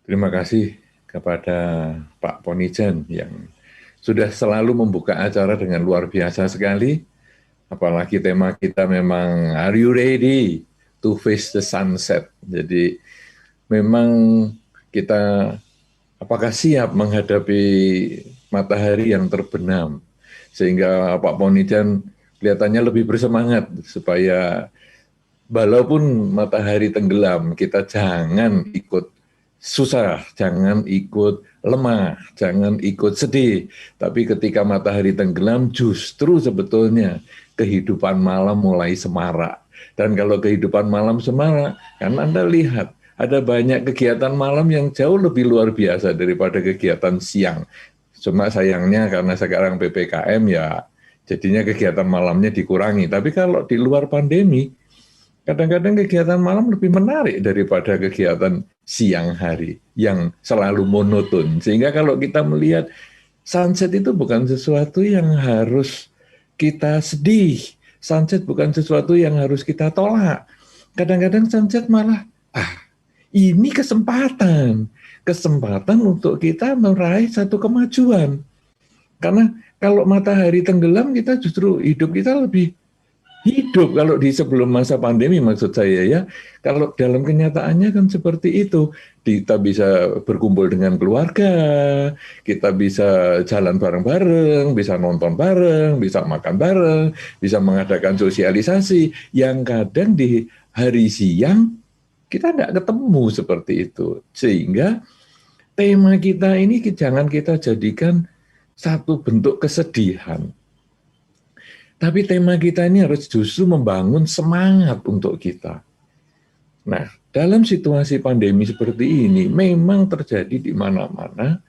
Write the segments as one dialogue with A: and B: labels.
A: Terima kasih kepada Pak Ponijan yang sudah selalu membuka acara dengan luar biasa sekali. Apalagi tema kita memang Are you ready to face the sunset? Jadi memang kita apakah siap menghadapi matahari yang terbenam? Sehingga Pak Ponijan kelihatannya lebih bersemangat supaya walaupun matahari tenggelam, kita jangan ikut susah, jangan ikut lemah, jangan ikut sedih. Tapi ketika matahari tenggelam, justru sebetulnya kehidupan malam mulai semarak. Dan kalau kehidupan malam semarak, kan Anda lihat, ada banyak kegiatan malam yang jauh lebih luar biasa daripada kegiatan siang. Cuma sayangnya karena sekarang PPKM ya, jadinya kegiatan malamnya dikurangi. Tapi kalau di luar pandemi, kadang-kadang kegiatan malam lebih menarik daripada kegiatan siang hari yang selalu monoton. Sehingga kalau kita melihat sunset itu bukan sesuatu yang harus kita sedih. Sunset bukan sesuatu yang harus kita tolak. Kadang-kadang sunset malah, ini kesempatan. Kesempatan untuk kita meraih satu kemajuan. Karena kalau matahari tenggelam, kita justru hidup kita lebih hidup kalau di sebelum masa pandemi maksud saya ya. Kalau dalam kenyataannya kan seperti itu. Kita bisa berkumpul dengan keluarga, kita bisa jalan bareng-bareng, bisa nonton bareng, bisa makan bareng, bisa mengadakan sosialisasi yang kadang di hari siang kita tidak ketemu seperti itu. Sehingga tema kita ini jangan kita jadikan satu bentuk kesedihan. Tapi tema kita ini harus justru membangun semangat untuk kita. Nah, dalam situasi pandemi seperti ini, memang terjadi di mana-mana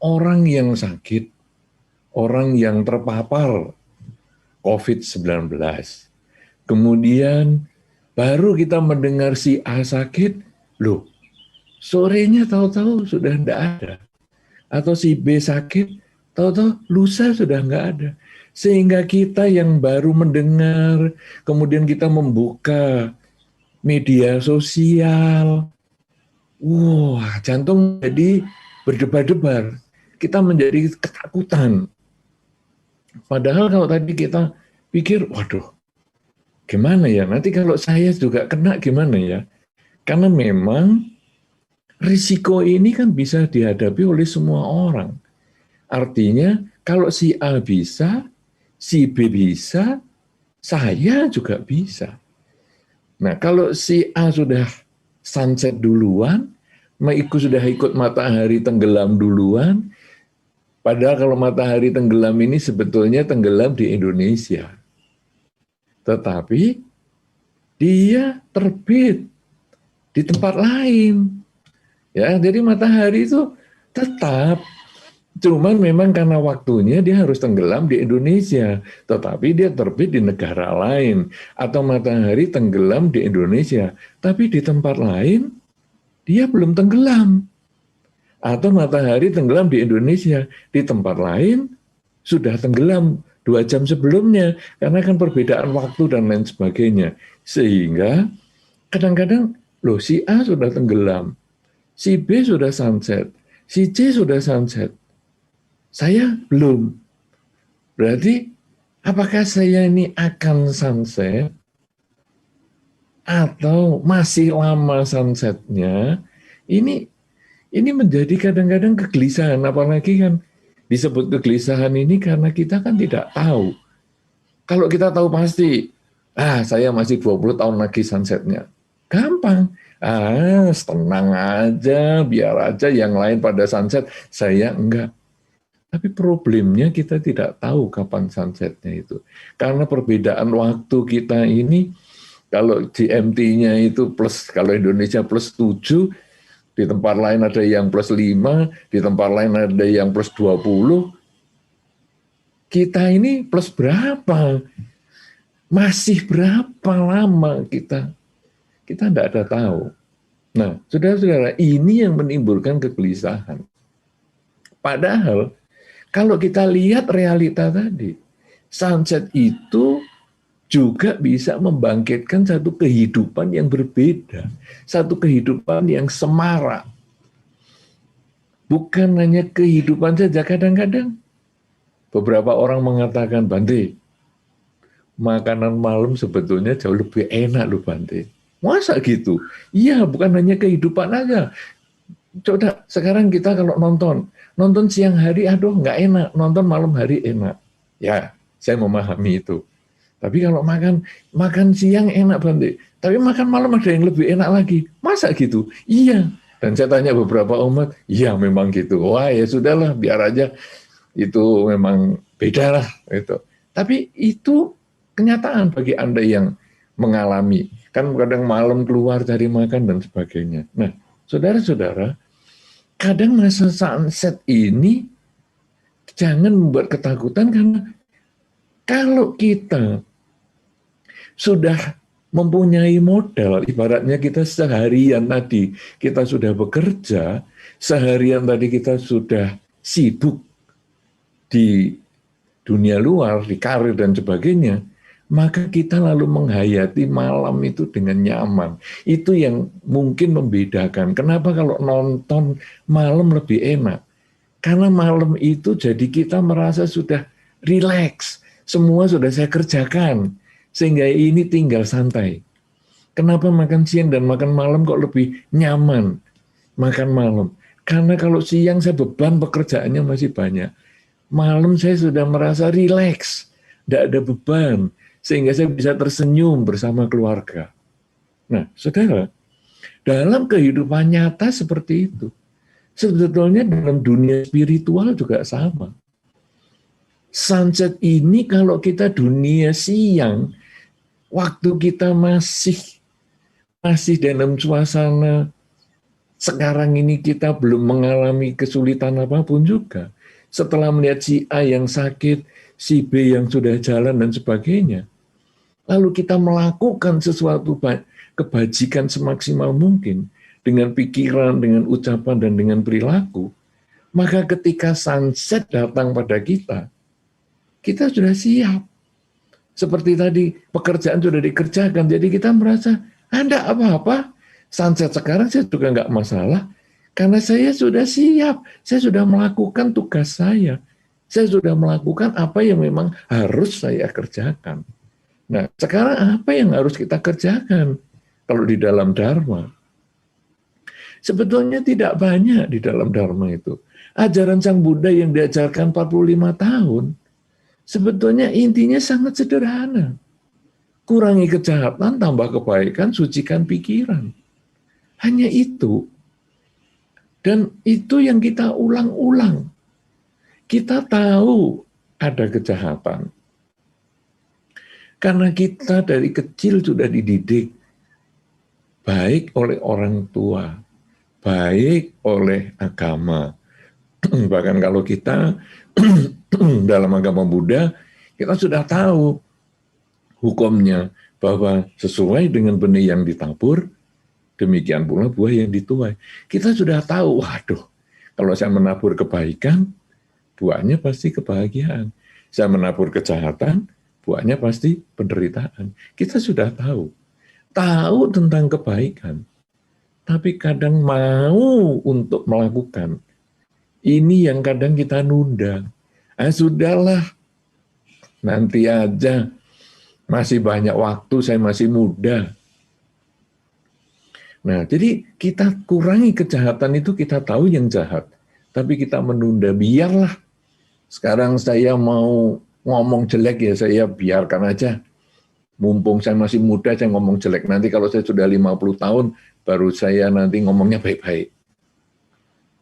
A: orang yang sakit, orang yang terpapar COVID-19. Kemudian baru kita mendengar si A sakit, loh, sorenya tahu-tahu sudah tidak ada. Atau si B sakit, tahu-tahu lusa sudah nggak ada. Sehingga kita yang baru mendengar, kemudian kita membuka media sosial, wah jantung jadi berdebar-debar. Kita menjadi ketakutan. Padahal kalau tadi kita pikir, waduh, gimana ya? Nanti kalau saya juga kena gimana ya? Karena memang risiko ini kan bisa dihadapi oleh semua orang. Artinya kalau si A bisa, si B bisa, saya juga bisa. Nah, kalau si A sudah sunset duluan, sudah ikut matahari tenggelam duluan, padahal kalau matahari tenggelam ini sebetulnya tenggelam di Indonesia. Tetapi dia terbit di tempat lain. Ya, jadi matahari itu tetap, cuman memang karena waktunya dia harus tenggelam di Indonesia, tetapi dia terbit di negara lain. Atau matahari tenggelam di Indonesia, tapi di tempat lain dia belum tenggelam. Atau matahari tenggelam di Indonesia, di tempat lain sudah tenggelam 2 jam sebelumnya, karena kan perbedaan waktu dan lain sebagainya. Sehingga kadang-kadang, loh si A sudah tenggelam, si B sudah sunset, si C sudah sunset, saya belum. Berarti apakah saya ini akan sunset atau masih lama sunsetnya? Ini menjadi kadang-kadang kegelisahan, apalagi kan disebut kegelisahan ini karena kita kan tidak tahu. Kalau kita tahu pasti, saya masih 20 tahun lagi sunsetnya. Gampang. Tenang aja, biar aja yang lain pada sunset, saya enggak. Tapi problemnya kita tidak tahu kapan sunsetnya itu. Karena perbedaan waktu kita ini, kalau GMT-nya itu plus, kalau Indonesia plus 7, di tempat lain ada yang plus 5, di tempat lain ada yang plus 20, kita ini plus berapa? Masih berapa lama kita? Kita tidak ada tahu. Nah, saudara-saudara, ini yang menimbulkan kegelisahan. Padahal, kalau kita lihat realita tadi, sunset itu juga bisa membangkitkan satu kehidupan yang berbeda, satu kehidupan yang semarak. Bukan hanya kehidupan saja, kadang-kadang beberapa orang mengatakan, Bante, makanan malam sebetulnya jauh lebih enak loh Bante. Masa gitu? Iya, bukan hanya kehidupan aja. Coba sekarang kita kalau nonton siang hari, aduh nggak enak, nonton malam hari enak. Ya, saya memahami itu. Tapi kalau makan siang enak Bante, tapi makan malam ada yang lebih enak lagi. Masa gitu? Iya. Dan saya tanya beberapa umat, iya memang gitu. Wah ya sudahlah, biar aja itu memang beda lah itu. Tapi itu kenyataan bagi Anda yang mengalami. Kan kadang malam keluar cari makan dan sebagainya. Nah, saudara-saudara, kadang masa sunset ini jangan membuat ketakutan karena kalau kita sudah mempunyai modal, ibaratnya kita seharian tadi kita sudah bekerja, seharian tadi kita sudah sibuk di dunia luar, di karir dan sebagainya, maka kita lalu menghayati malam itu dengan nyaman. Itu yang mungkin membedakan. Kenapa kalau nonton malam lebih enak? Karena malam itu jadi kita merasa sudah rileks, semua sudah saya kerjakan, sehingga ini tinggal santai. Kenapa makan siang dan makan malam kok lebih nyaman makan malam? Karena kalau siang saya beban pekerjaannya masih banyak. Malam saya sudah merasa rileks, tidak ada beban, sehingga saya bisa tersenyum bersama keluarga. Nah, saudara, dalam kehidupan nyata seperti itu, sebetulnya dalam dunia spiritual juga sama. Sunset ini kalau kita dunia siang, waktu kita masih dalam suasana sekarang ini kita belum mengalami kesulitan apapun juga. Setelah melihat si A yang sakit, si B yang sudah jalan dan sebagainya. Lalu kita melakukan sesuatu kebajikan semaksimal mungkin dengan pikiran, dengan ucapan, dan dengan perilaku. Maka ketika sunset datang pada kita sudah siap. Seperti tadi, pekerjaan sudah dikerjakan, jadi kita merasa, Anda apa-apa, sunset sekarang saya juga nggak masalah, karena saya sudah siap, saya sudah melakukan tugas saya sudah melakukan apa yang memang harus saya kerjakan. Nah, sekarang apa yang harus kita kerjakan kalau di dalam Dharma? Sebetulnya tidak banyak di dalam Dharma itu. Ajaran Sang Buddha yang diajarkan 45 tahun, sebetulnya intinya sangat sederhana. Kurangi kejahatan, tambah kebaikan, sucikan pikiran. Hanya itu. Dan itu yang kita ulang-ulang. Kita tahu ada kejahatan. Karena kita dari kecil sudah dididik. Baik oleh orang tua, baik oleh agama. Bahkan kalau kita dalam agama Buddha, kita sudah tahu hukumnya bahwa sesuai dengan benih yang ditabur, demikian pula buah yang dituai. Kita sudah tahu, waduh, kalau saya menabur kebaikan, buahnya pasti kebahagiaan. Saya menabur kejahatan, buahnya pasti penderitaan. Kita sudah tahu tentang kebaikan, tapi kadang mau untuk melakukan. Ini yang kadang kita nunda. Sudahlah, nanti aja. Masih banyak waktu, saya masih muda. Nah, jadi kita kurangi kejahatan itu, kita tahu yang jahat. Tapi kita menunda, biarlah. Sekarang saya mau ngomong jelek ya, saya biarkan aja. Mumpung saya masih muda, saya ngomong jelek. Nanti kalau saya sudah 50 tahun, baru saya nanti ngomongnya baik-baik.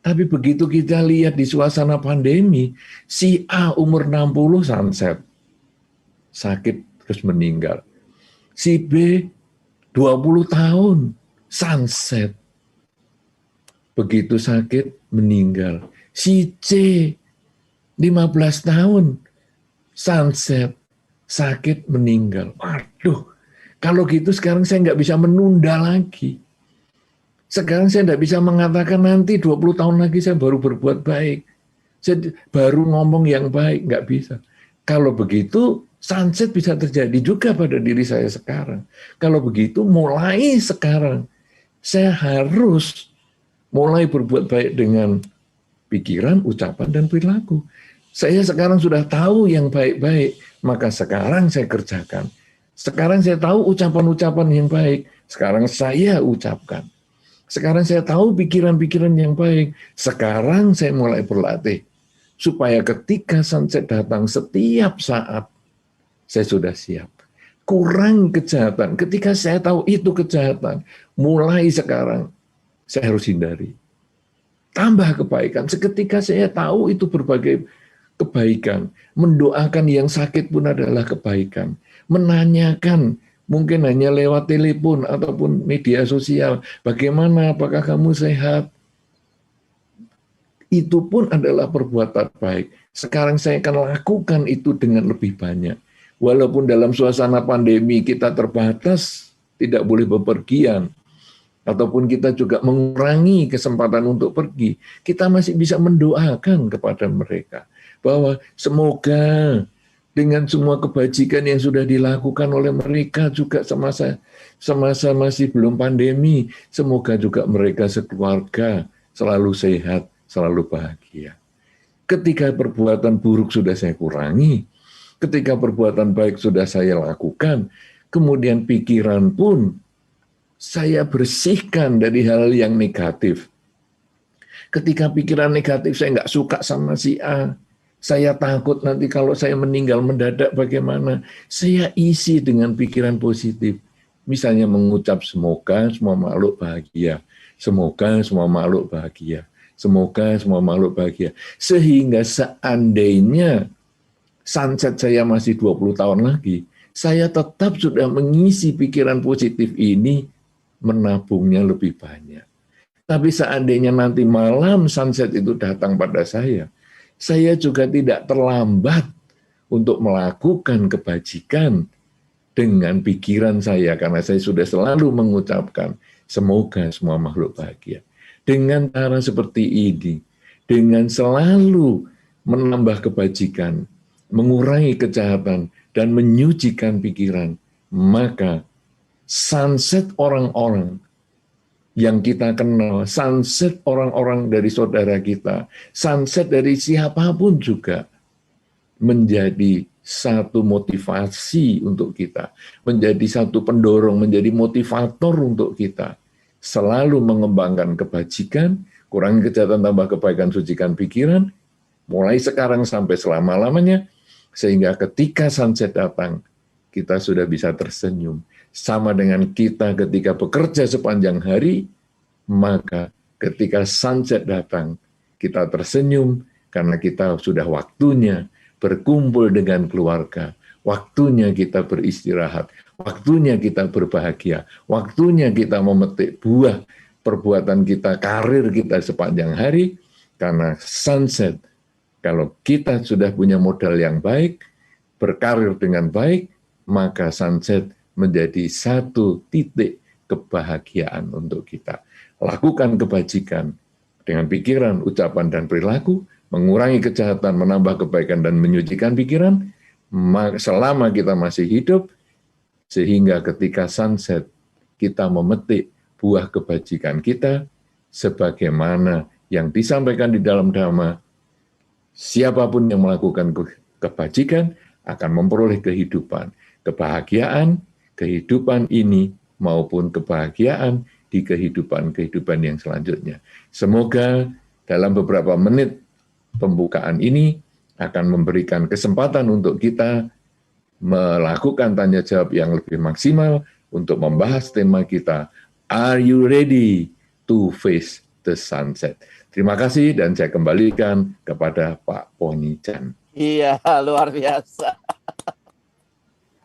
A: Tapi begitu kita lihat di suasana pandemi, si A umur 60 sunset, sakit terus meninggal. Si B 20 tahun sunset, begitu sakit meninggal. Si C 15 tahun sunset, sakit meninggal. Waduh, kalau gitu sekarang saya nggak bisa menunda lagi. Sekarang saya tidak bisa mengatakan nanti 20 tahun lagi saya baru berbuat baik. Saya baru ngomong yang baik, nggak bisa. Kalau begitu, Sunset bisa terjadi juga pada diri saya sekarang. Kalau begitu, mulai sekarang saya harus mulai berbuat baik dengan pikiran, ucapan, dan perilaku. Saya sekarang sudah tahu yang baik-baik, maka sekarang saya kerjakan. Sekarang saya tahu ucapan-ucapan yang baik, sekarang saya ucapkan. Sekarang saya tahu pikiran-pikiran yang baik, sekarang saya mulai berlatih. Supaya ketika sunset datang setiap saat, saya sudah siap. Kurang kejahatan. Ketika saya tahu itu kejahatan, mulai sekarang saya harus hindari. Tambah kebaikan. Seketika saya tahu itu berbagai kebaikan. Mendoakan yang sakit pun adalah kebaikan. Menanyakan, mungkin hanya lewat telepon ataupun media sosial, bagaimana, apakah kamu sehat? Itu pun adalah perbuatan baik. Sekarang saya akan lakukan itu dengan lebih banyak. Walaupun dalam suasana pandemi kita terbatas, tidak boleh bepergian, ataupun kita juga mengurangi kesempatan untuk pergi, kita masih bisa mendoakan kepada mereka bahwa semoga dengan semua kebajikan yang sudah dilakukan oleh mereka juga semasa masih belum pandemi, semoga juga mereka sekeluarga selalu sehat, selalu bahagia. Ketika perbuatan buruk sudah saya kurangi, ketika perbuatan baik sudah saya lakukan, kemudian pikiran pun saya bersihkan dari hal yang negatif. Ketika pikiran negatif, saya nggak suka sama si A, saya takut nanti kalau saya meninggal mendadak bagaimana, saya isi dengan pikiran positif. Misalnya mengucap semoga semua makhluk bahagia, semoga semua makhluk bahagia, semoga semua makhluk bahagia. Sehingga seandainya sunset saya masih 20 tahun lagi, saya tetap sudah mengisi pikiran positif ini, menabungnya lebih banyak. Tapi seandainya nanti malam sunset itu datang pada saya juga tidak terlambat untuk melakukan kebajikan dengan pikiran saya, karena saya sudah selalu mengucapkan, semoga semua makhluk bahagia. Dengan cara seperti ini, dengan selalu menambah kebajikan, mengurangi kejahatan, dan menyucikan pikiran, maka sunset orang-orang yang kita kenal, sunset orang-orang dari saudara kita, sunset dari siapapun juga, menjadi satu motivasi untuk kita, menjadi satu pendorong, menjadi motivator untuk kita, selalu mengembangkan kebajikan, kurangi kejahatan, tambah kebaikan, sucikan pikiran, mulai sekarang sampai selama-lamanya, sehingga ketika sunset datang, kita sudah bisa tersenyum. Sama dengan kita ketika bekerja sepanjang hari, maka ketika sunset datang, kita tersenyum karena kita sudah waktunya berkumpul dengan keluarga, waktunya kita beristirahat, waktunya kita berbahagia, waktunya kita memetik buah perbuatan kita, karir kita sepanjang hari, karena sunset. Kalau kita sudah punya modal yang baik, berkarir dengan baik, maka sunset menjadi satu titik kebahagiaan untuk kita. Lakukan kebajikan dengan pikiran, ucapan, dan perilaku, mengurangi kejahatan, menambah kebaikan, dan menyucikan pikiran, selama kita masih hidup, sehingga ketika sunset, kita memetik buah kebajikan kita, sebagaimana yang disampaikan di dalam Dhamma, siapapun yang melakukan kebajikan akan memperoleh kehidupan, kebahagiaan, kehidupan ini maupun kebahagiaan di kehidupan yang selanjutnya. Semoga dalam beberapa menit pembukaan ini akan memberikan kesempatan untuk kita melakukan tanya jawab yang lebih maksimal untuk membahas tema kita, Are you ready to face the sunset? Terima kasih dan saya kembalikan kepada Pak Ponichan.
B: Iya, luar biasa.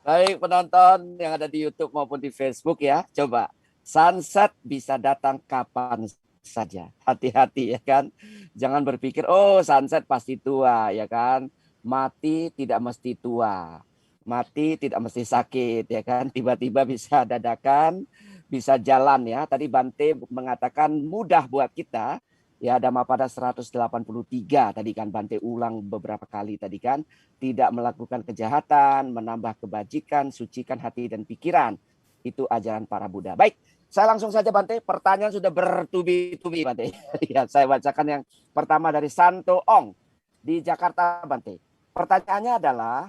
B: Baik penonton yang ada di YouTube maupun di Facebook ya, coba sunset bisa datang kapan saja. Hati-hati ya kan. Jangan berpikir oh sunset pasti tua ya kan. Mati tidak mesti tua. Mati tidak mesti sakit ya kan. Tiba-tiba bisa dadakan, bisa jalan ya. Tadi Bante mengatakan mudah buat kita Ya, Dhammapada 183 tadi kan Bante ulang beberapa kali tadi kan, tidak melakukan kejahatan, menambah kebajikan, sucikan hati dan pikiran. Itu ajaran para Buddha. Baik, saya langsung saja Bante, pertanyaan sudah bertubi-tubi Bante. Ya, saya bacakan yang pertama dari Santo Ong di Jakarta Bante. Pertanyaannya adalah,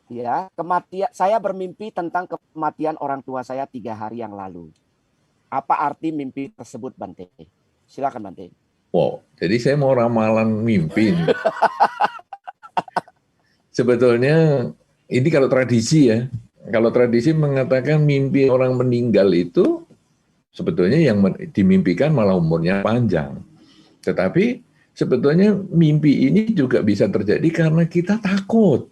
B: ya, kematian, saya bermimpi tentang kematian orang tua saya 3 hari yang lalu. Apa arti mimpi tersebut Bante? Silakan Bante.
A: Wow, jadi saya mau ramalan mimpi. Sebetulnya ini kalau tradisi ya, kalau tradisi mengatakan mimpi orang meninggal itu sebetulnya yang dimimpikan malah umurnya panjang. Tetapi sebetulnya mimpi ini juga bisa terjadi karena kita takut.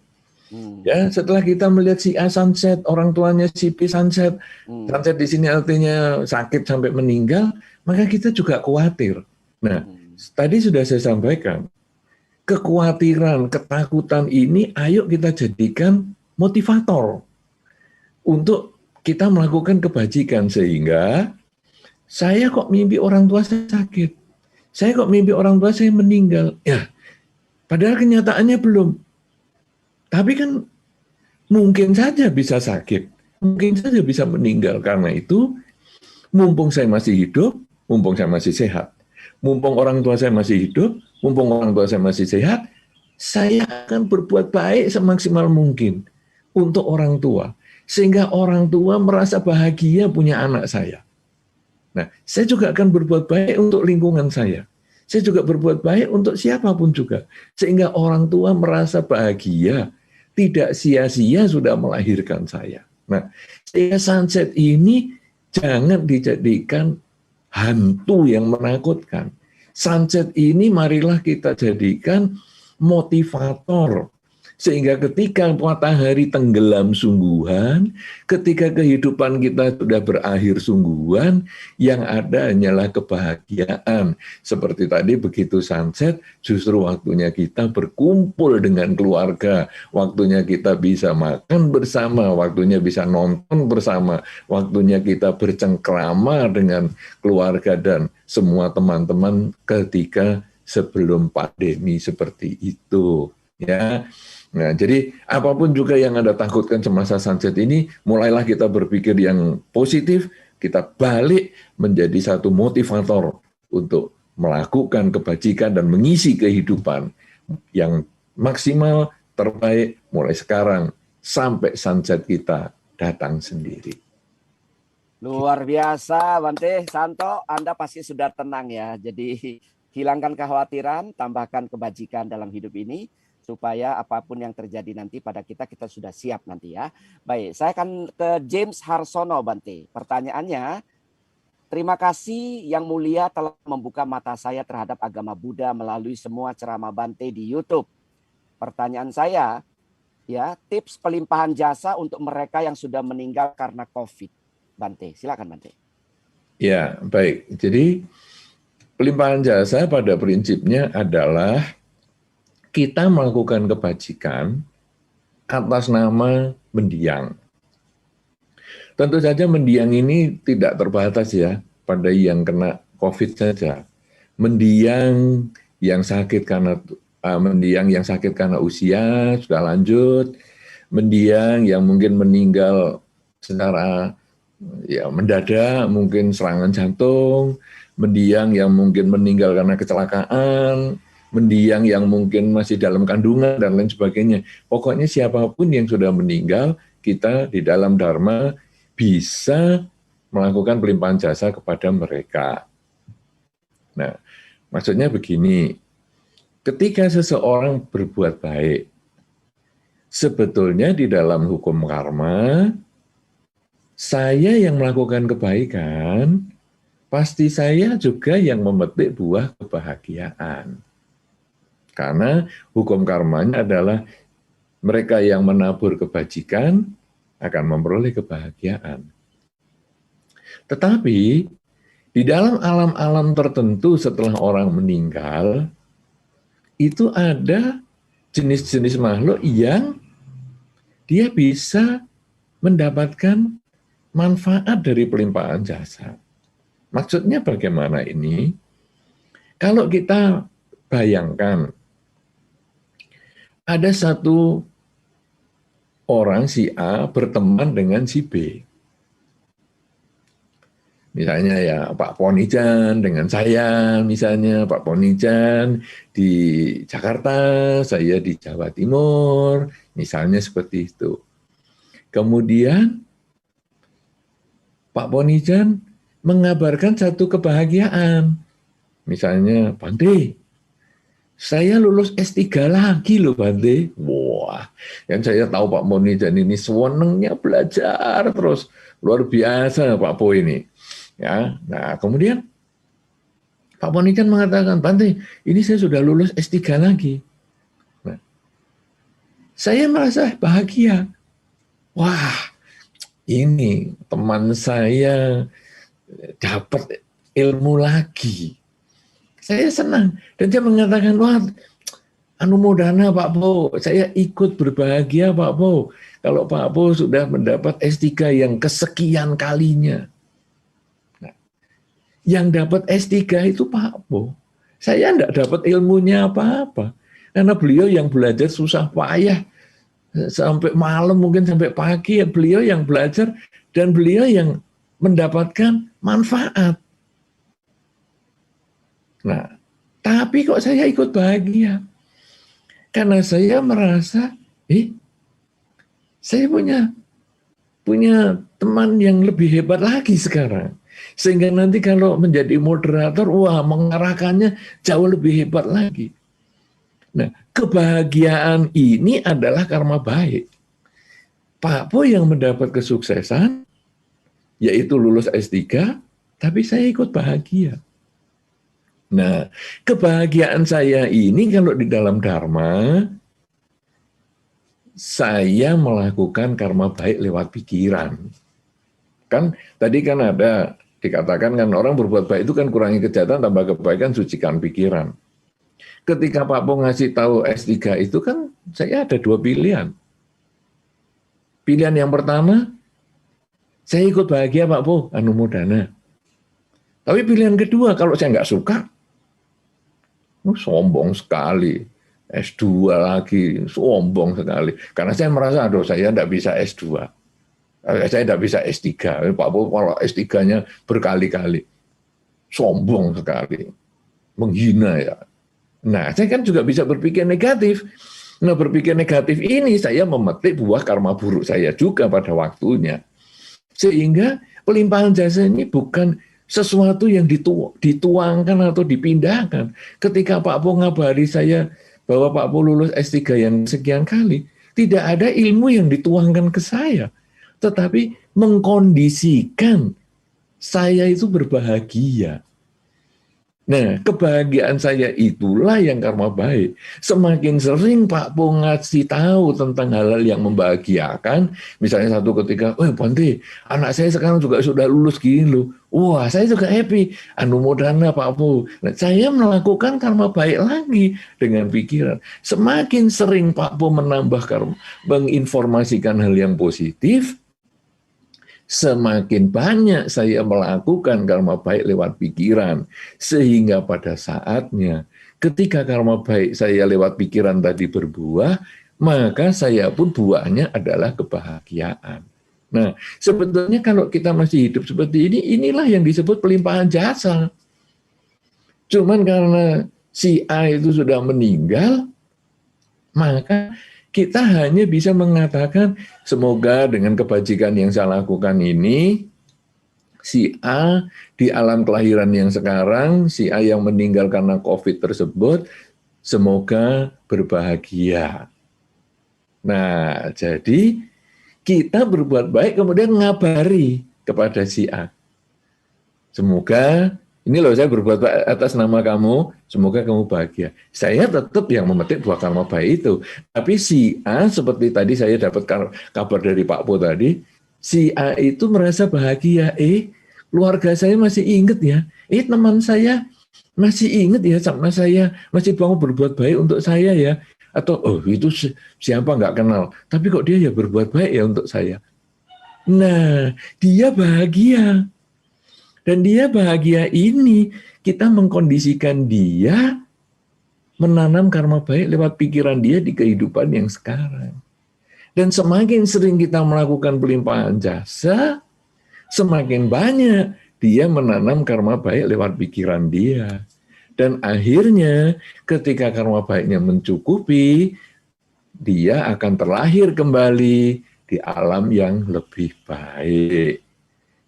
A: Ya, setelah kita melihat si A sunset, orang tuanya si B sunset, sunset di sini artinya sakit sampai meninggal, maka kita juga khawatir. Nah, tadi sudah saya sampaikan, kekhawatiran, ketakutan ini ayo kita jadikan motivator untuk kita melakukan kebajikan, sehingga saya kok mimpi orang tua saya sakit, saya kok mimpi orang tua saya meninggal, ya padahal kenyataannya belum. Tapi kan mungkin saja bisa sakit, mungkin saja bisa meninggal. Karena itu, mumpung saya masih hidup, mumpung saya masih sehat, mumpung orang tua saya masih hidup, mumpung orang tua saya masih sehat, saya akan berbuat baik semaksimal mungkin untuk orang tua. Sehingga orang tua merasa bahagia punya anak saya. Nah, saya juga akan berbuat baik untuk lingkungan saya. Saya juga berbuat baik untuk siapapun juga. Sehingga orang tua merasa bahagia, tidak sia-sia sudah melahirkan saya. Nah, sehingga sunset ini jangan dijadikan hantu yang menakutkan. Sunset ini marilah kita jadikan motivator. Sehingga ketika matahari tenggelam sungguhan, ketika kehidupan kita sudah berakhir sungguhan, yang ada hanyalah kebahagiaan. Seperti tadi begitu sunset, justru waktunya kita berkumpul dengan keluarga, waktunya kita bisa makan bersama, waktunya bisa nonton bersama, waktunya kita bercengkrama dengan keluarga dan semua teman-teman ketika sebelum pandemi seperti itu. Ya. Nah, jadi apapun juga yang Anda takutkan semasa sunset ini, mulailah kita berpikir yang positif, kita balik menjadi satu motivator untuk melakukan kebajikan dan mengisi kehidupan yang maksimal, terbaik mulai sekarang sampai sunset kita datang sendiri.
B: Luar biasa Bante, Santo, Anda pasti sudah tenang ya. Jadi hilangkan kekhawatiran, tambahkan kebajikan dalam hidup ini, supaya apapun yang terjadi nanti pada kita, kita sudah siap nanti ya. Baik, saya akan ke James Harsono Bante. Pertanyaannya, terima kasih Yang Mulia telah membuka mata saya terhadap agama Buddha melalui semua ceramah Bante di YouTube. Pertanyaan saya, ya, tips pelimpahan jasa untuk mereka yang sudah meninggal karena COVID. Bante, silakan Bante.
A: Ya, baik. Jadi pelimpahan jasa pada prinsipnya adalah kita melakukan kebajikan atas nama mendiang. Tentu saja mendiang ini tidak terbatas ya pada yang kena COVID saja. Mendiang yang sakit karena usia sudah lanjut, mendiang yang mungkin meninggal secara ya mendadak, mungkin serangan jantung, mendiang yang mungkin meninggal karena kecelakaan, mendiang yang mungkin masih dalam kandungan dan lain sebagainya. Pokoknya siapapun yang sudah meninggal, kita di dalam Dharma bisa melakukan pelimpahan jasa kepada mereka. Nah, maksudnya begini, ketika seseorang berbuat baik, sebetulnya di dalam hukum karma, saya yang melakukan kebaikan, pasti saya juga yang memetik buah kebahagiaan. Karena hukum karmanya adalah mereka yang menabur kebajikan akan memperoleh kebahagiaan. Tetapi di dalam alam-alam tertentu setelah orang meninggal, itu ada jenis-jenis makhluk yang dia bisa mendapatkan manfaat dari pelimpahan jasa. Maksudnya bagaimana ini? Kalau kita bayangkan, ada satu orang si A berteman dengan si B. Misalnya ya Pak Ponijan dengan saya, misalnya Pak Ponijan di Jakarta, saya di Jawa Timur, misalnya seperti itu. Kemudian Pak Ponijan mengabarkan satu kebahagiaan. Misalnya, Bante, saya lulus S3 lagi loh Bante. Wah, yang saya tahu Pak Ponijan ini senengnya belajar terus. Luar biasa Pak Po ini. Ya, nah kemudian Pak Ponijan mengatakan, Bante, ini saya sudah lulus S3 lagi. Nah, saya merasa bahagia. Wah, ini teman saya dapat ilmu lagi. Saya senang. Dan dia mengatakan, wah, anumodana Pak Po, saya ikut berbahagia Pak Po. Kalau Pak Po sudah mendapat S3 yang kesekian kalinya. Nah, yang dapat S3 itu Pak Po. Saya enggak dapat ilmunya apa-apa. Karena beliau yang belajar susah payah. Sampai malam, mungkin sampai pagi, beliau yang belajar dan beliau yang mendapatkan manfaat. Nah, tapi kok saya ikut bahagia? Karena saya merasa, saya punya teman yang lebih hebat lagi sekarang. Sehingga nanti kalau menjadi moderator, wah mengarahkannya jauh lebih hebat lagi. Nah, kebahagiaan ini adalah karma baik. Pak Po yang mendapat kesuksesan, yaitu lulus S3, tapi saya ikut bahagia. Nah, kebahagiaan saya ini kalau di dalam Dharma, saya melakukan karma baik lewat pikiran. Kan tadi kan ada dikatakan kan orang berbuat baik itu kan kurangi kejahatan, tambah kebaikan, sucikan pikiran. Ketika Pak Po ngasih tahu S3 itu kan saya ada dua pilihan. Pilihan yang pertama, saya ikut bahagia Pak Po, anumodana. Tapi pilihan kedua, kalau saya nggak suka, sombong sekali. S2 lagi, sombong sekali. Karena saya merasa, aduh saya tidak bisa S2. Saya tidak bisa S3. Pak Po kalau S3-nya berkali-kali. Sombong sekali. Menghina ya. Nah, saya kan juga bisa berpikir negatif. Nah, berpikir negatif ini saya memetik buah karma buruk saya juga pada waktunya. Sehingga pelimpahan jasa ini bukan sesuatu yang dituangkan atau dipindahkan. Ketika Pak Po ngabari saya bahwa Pak Po lulus S3 yang sekian kali, tidak ada ilmu yang dituangkan ke saya. Tetapi mengkondisikan saya itu berbahagia. Nah, kebahagiaan saya itulah yang karma baik. Semakin sering Pak Po ngasih tahu tentang hal-hal yang membahagiakan, misalnya satu ketika, Bante, anak saya sekarang juga sudah lulus gini loh. Wah, saya juga happy. Anumodana Pak Po. Nah, saya melakukan karma baik lagi dengan pikiran. Semakin sering Pak Po menambah karma, menginformasikan hal yang positif, semakin banyak saya melakukan karma baik lewat pikiran. Sehingga pada saatnya, ketika karma baik saya lewat pikiran tadi berbuah, maka saya pun buahnya adalah kebahagiaan. Nah, sebetulnya kalau kita masih hidup seperti ini, inilah yang disebut pelimpahan jasa. Cuman karena si A itu sudah meninggal, maka kita hanya bisa mengatakan, semoga dengan kebajikan yang saya lakukan ini, si A di alam kelahiran yang sekarang, si A yang meninggal karena COVID tersebut, semoga berbahagia. Nah, jadi kita berbuat baik kemudian ngabari kepada si A. Semoga, ini loh saya berbuat baik atas nama kamu, semoga kamu bahagia. Saya tetap yang memetik buah karma baik itu. Tapi si A, seperti tadi saya dapat kabar dari Pak Po tadi, si A itu merasa bahagia. Keluarga saya masih ingat ya. Teman saya masih ingat ya sama saya, masih mau berbuat baik untuk saya ya. Atau, itu siapa nggak kenal. Tapi kok dia ya berbuat baik ya untuk saya. Nah, dia bahagia. Dan dia bahagia ini, kita mengkondisikan dia menanam karma baik lewat pikiran dia di kehidupan yang sekarang. Dan semakin sering kita melakukan pelimpahan jasa, semakin banyak dia menanam karma baik lewat pikiran dia. Dan akhirnya ketika karma baiknya mencukupi, dia akan terlahir kembali di alam yang lebih baik.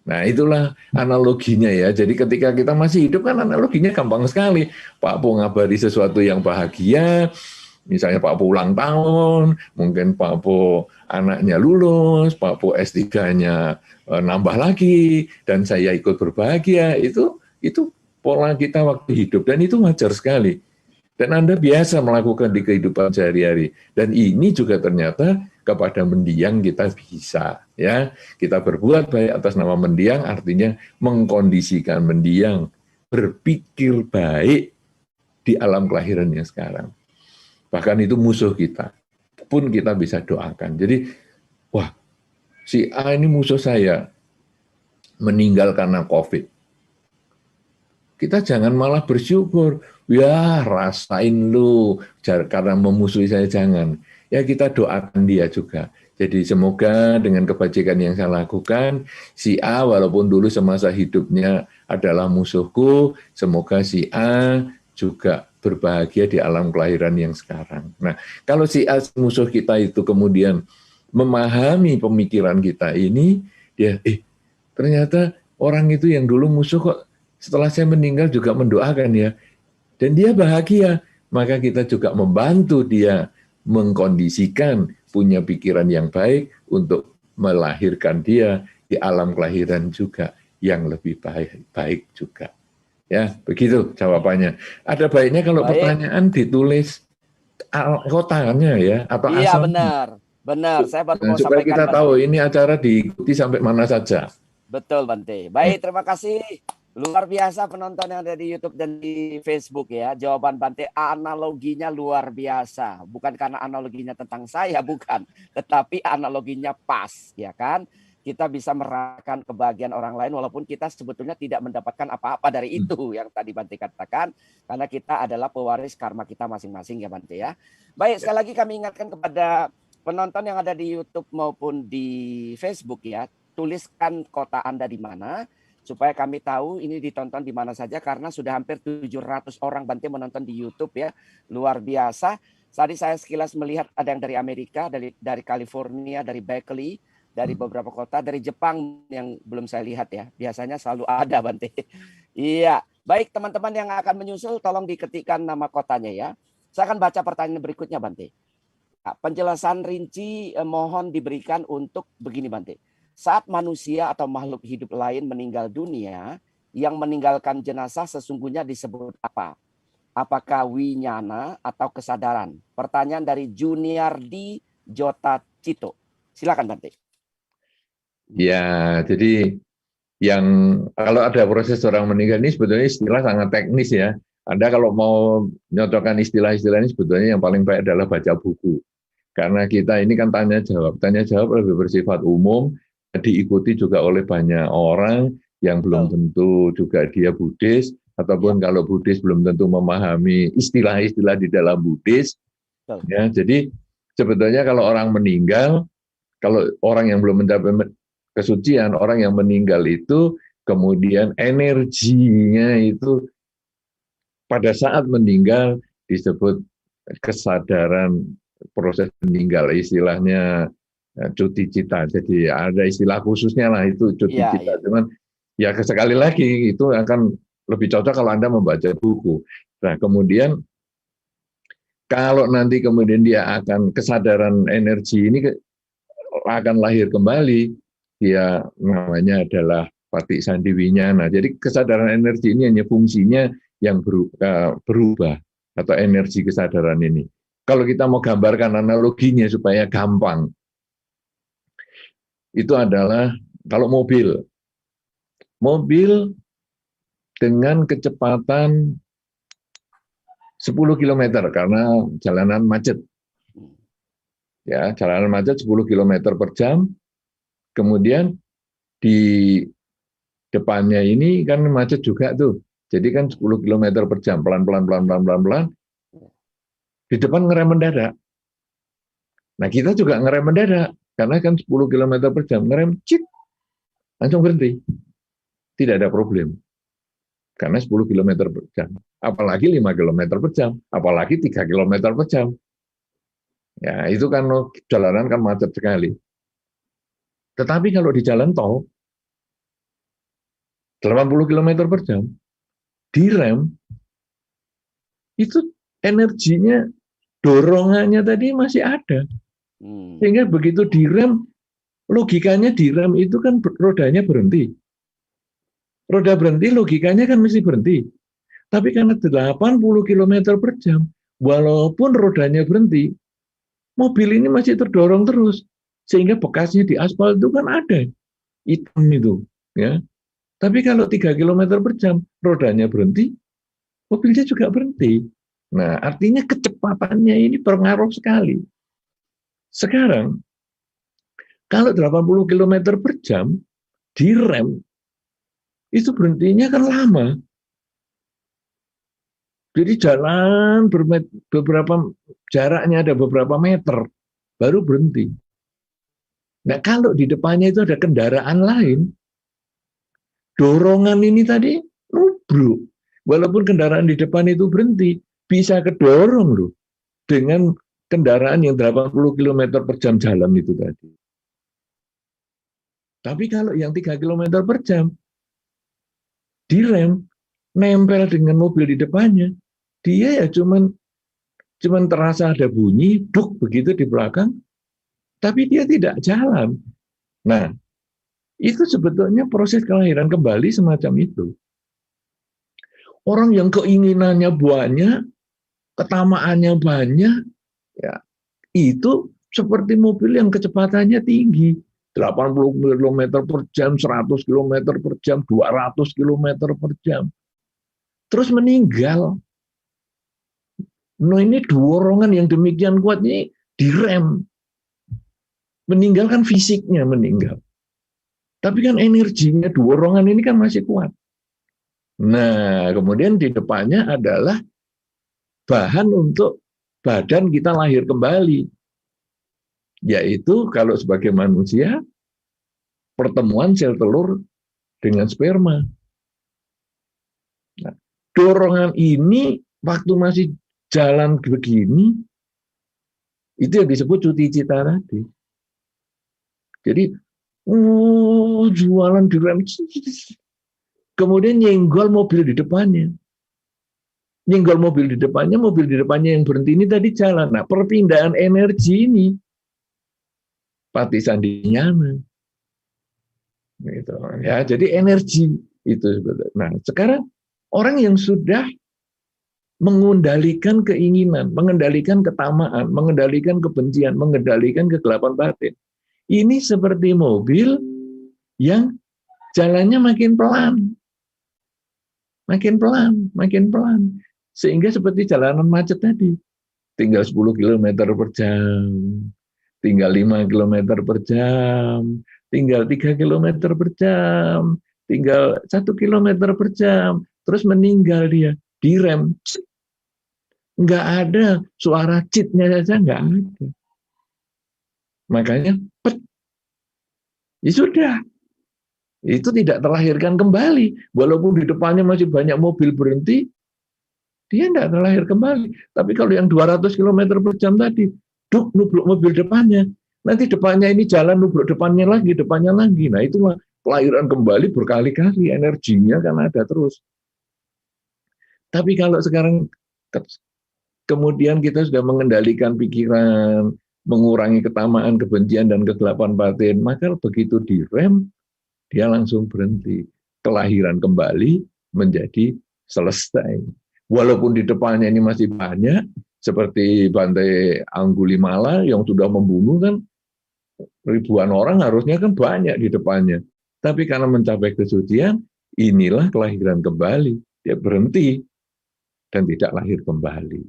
A: Nah, itulah analoginya ya. Jadi ketika kita masih hidup kan analoginya gampang sekali. Pak Po ngabari sesuatu yang bahagia, misalnya Pak Po ulang tahun, mungkin Pak Po anaknya lulus, Pak Po S3-nya nambah lagi, dan saya ikut berbahagia. Itu pola kita waktu hidup, dan itu wajar sekali. Dan Anda biasa melakukan di kehidupan sehari-hari. Dan ini juga ternyata kepada mendiang kita bisa. Ya, kita berbuat baik atas nama mendiang, artinya mengkondisikan mendiang berpikir baik di alam kelahiran yang sekarang. Bahkan itu musuh kita pun kita bisa doakan. Jadi, wah, si A ini musuh saya meninggal karena COVID. Kita jangan malah bersyukur, ya rasain lu, karena memusuhi saya, jangan. Ya kita doakan dia juga. Jadi semoga dengan kebajikan yang saya lakukan, si A walaupun dulu semasa hidupnya adalah musuhku, semoga si A juga berbahagia di alam kelahiran yang sekarang. Nah, kalau si A musuh kita itu kemudian memahami pemikiran kita ini, dia, ternyata orang itu yang dulu musuh kok setelah saya meninggal juga mendoakan ya. Dan dia bahagia, maka kita juga membantu dia mengkondisikan punya pikiran yang baik untuk melahirkan dia di alam kelahiran juga yang lebih baik juga. Ya, begitu jawabannya. Ada baiknya kalau pertanyaan ditulis kotanya ya, atau
B: Iya,
A: asalnya.
B: benar. Saya baru mau
A: Supaya
B: sampaikan,
A: kita tahu ini acara diikuti sampai mana saja.
B: Betul, Bante. Baik, terima kasih. Luar biasa penonton yang ada di YouTube dan di Facebook ya. Jawaban Bante analoginya luar biasa. Bukan karena analoginya tentang saya, bukan. Tetapi analoginya pas, ya kan? Kita bisa merasakan kebahagiaan orang lain walaupun kita sebetulnya tidak mendapatkan apa-apa dari itu yang tadi Bante katakan. Karena kita adalah pewaris karma kita masing-masing ya Bante ya. Baik, sekali lagi kami ingatkan kepada penonton yang ada di YouTube maupun di Facebook ya. Tuliskan kota Anda di mana, supaya kami tahu ini ditonton di mana saja, karena sudah hampir 700 orang Bante menonton di YouTube ya. Luar biasa. Tadi saya sekilas melihat ada yang dari Amerika, dari California, dari Berkeley, dari beberapa kota, dari Jepang yang belum saya lihat ya. Biasanya selalu ada Bante. Iya. Baik teman-teman yang akan menyusul, tolong diketikkan nama kotanya ya. Saya akan baca pertanyaan berikutnya Bante. Penjelasan rinci mohon diberikan untuk begini Bante. Saat manusia atau makhluk hidup lain meninggal dunia, yang meninggalkan jenazah sesungguhnya disebut apa? Apakah winyana atau kesadaran? Pertanyaan dari Juniardi Jota Cito. Silakan Bante.
A: Ya, jadi yang kalau ada proses orang meninggal ini sebetulnya istilah sangat teknis ya. Anda kalau mau nyocokkan istilah-istilah ini sebetulnya yang paling baik adalah baca buku. Karena kita ini kan tanya jawab. Tanya jawab lebih bersifat umum, diikuti juga oleh banyak orang yang belum tentu juga dia Buddhis, ataupun kalau Buddhis belum tentu memahami istilah-istilah di dalam Buddhis. Ya, jadi sebetulnya kalau orang meninggal, kalau orang yang belum mencapai kesucian, orang yang meninggal itu kemudian energinya itu pada saat meninggal disebut kesadaran proses meninggal, istilahnya cuti cita. Jadi ada istilah khususnya lah itu cuti cita. Cuman ya sekali lagi itu akan lebih cocok kalau Anda membaca buku. Nah kemudian kalau nanti kemudian dia akan kesadaran energi ini akan lahir kembali, dia namanya adalah Patik Sandiwinyana. Jadi kesadaran energi ini hanya fungsinya yang berubah atau energi kesadaran ini. Kalau kita mau gambarkan analoginya supaya gampang, itu adalah kalau mobil dengan kecepatan 10 km karena jalanan macet. Ya, jalanan macet 10 km per jam, kemudian di depannya ini kan macet juga tuh. Jadi kan 10 km per jam, pelan-pelan, pelan-pelan, pelan-pelan. Di depan ngerem mendadak. Nah, kita juga ngerem mendadak. Karena kan 10 km per jam, ngerem, cik, langsung berhenti. Tidak ada problem. Karena 10 km per jam. Apalagi 5 km per jam. Apalagi 3 km per jam. Ya, itu kan jalanan kan macet sekali. Tetapi kalau di jalan tol, 80 km per jam, direm, itu energinya, dorongannya tadi masih ada. Sehingga begitu direm, logikanya direm itu kan rodanya berhenti. Roda berhenti, logikanya kan mesti berhenti. Tapi karena 80 km per jam, walaupun rodanya berhenti, mobil ini masih terdorong terus. Sehingga bekasnya di aspal itu kan ada, hitam itu. Ya. Tapi kalau 3 km per jam, rodanya berhenti, mobilnya juga berhenti. Nah, artinya kecepatannya ini berpengaruh sekali. Sekarang, kalau 80 km per jam, direm, itu berhentinya kan lama. Jadi jalan beberapa jaraknya ada beberapa meter, baru berhenti. Nah, kalau di depannya itu ada kendaraan lain, dorongan ini tadi nubruk. Walaupun kendaraan di depan itu berhenti, bisa kedorong loh dengan kendaraan yang 80 km per jam jalan itu tadi. Tapi kalau yang 3 km per jam, direm, nempel dengan mobil di depannya, dia ya cuman terasa ada bunyi, duk begitu di belakang, tapi dia tidak jalan. Nah, itu sebetulnya proses kelahiran kembali semacam itu. Orang yang keinginannya banyak, ketamaannya banyak, ya itu seperti mobil yang kecepatannya tinggi, 80 km per jam, 100 km per jam, 200 km per jam. Terus meninggal. Nah, ini dorongan yang demikian kuat ini direm. Meninggal kan fisiknya meninggal. Tapi kan energinya, dorongan ini kan masih kuat. Nah, kemudian di depannya adalah bahan untuk badan kita lahir kembali. Yaitu kalau sebagai manusia, pertemuan sel telur dengan sperma. Nah, dorongan ini waktu masih jalan begini, itu yang disebut cuti cita tadi. Jadi, jualan direm, kemudian nyenggol mobil di depannya. Nyenggol mobil di depannya yang berhenti ini tadi jalan. Nah, perpindahan energi ini, Pati Sandinyana. Gitu. Ya, jadi energi itu sebetulnya. Nah, sekarang orang yang sudah mengendalikan keinginan, mengendalikan ketamaan, mengendalikan kebencian, mengendalikan kegelapan batin. Ini seperti mobil yang jalannya makin pelan. Makin pelan, makin pelan. Sehingga seperti jalanan macet tadi. Tinggal 10 km per jam, tinggal 5 km per jam, tinggal 3 km per jam, tinggal 1 km per jam, terus meninggal dia, direm. Nggak ada, suara citnya saja nggak ada. Makanya, ya sudah. Itu tidak terlahirkan kembali. Walaupun di depannya masih banyak mobil berhenti, dia tidak terlahir kembali. Tapi kalau yang 200 km per jam tadi, nubruk mobil depannya. Nanti depannya ini jalan, nubruk depannya lagi. Nah, itulah kelahiran kembali berkali-kali. Energinya kan ada terus. Tapi kalau sekarang kemudian kita sudah mengendalikan pikiran, mengurangi ketamaan, kebencian, dan kegelapan batin, maka begitu direm, dia langsung berhenti. Kelahiran kembali menjadi selesai. Walaupun di depannya ini masih banyak, seperti Bante Anggulimala yang sudah membunuh kan ribuan orang, harusnya kan banyak di depannya. Tapi karena mencapai kesucian, inilah kelahiran kembali. Dia berhenti dan tidak lahir kembali.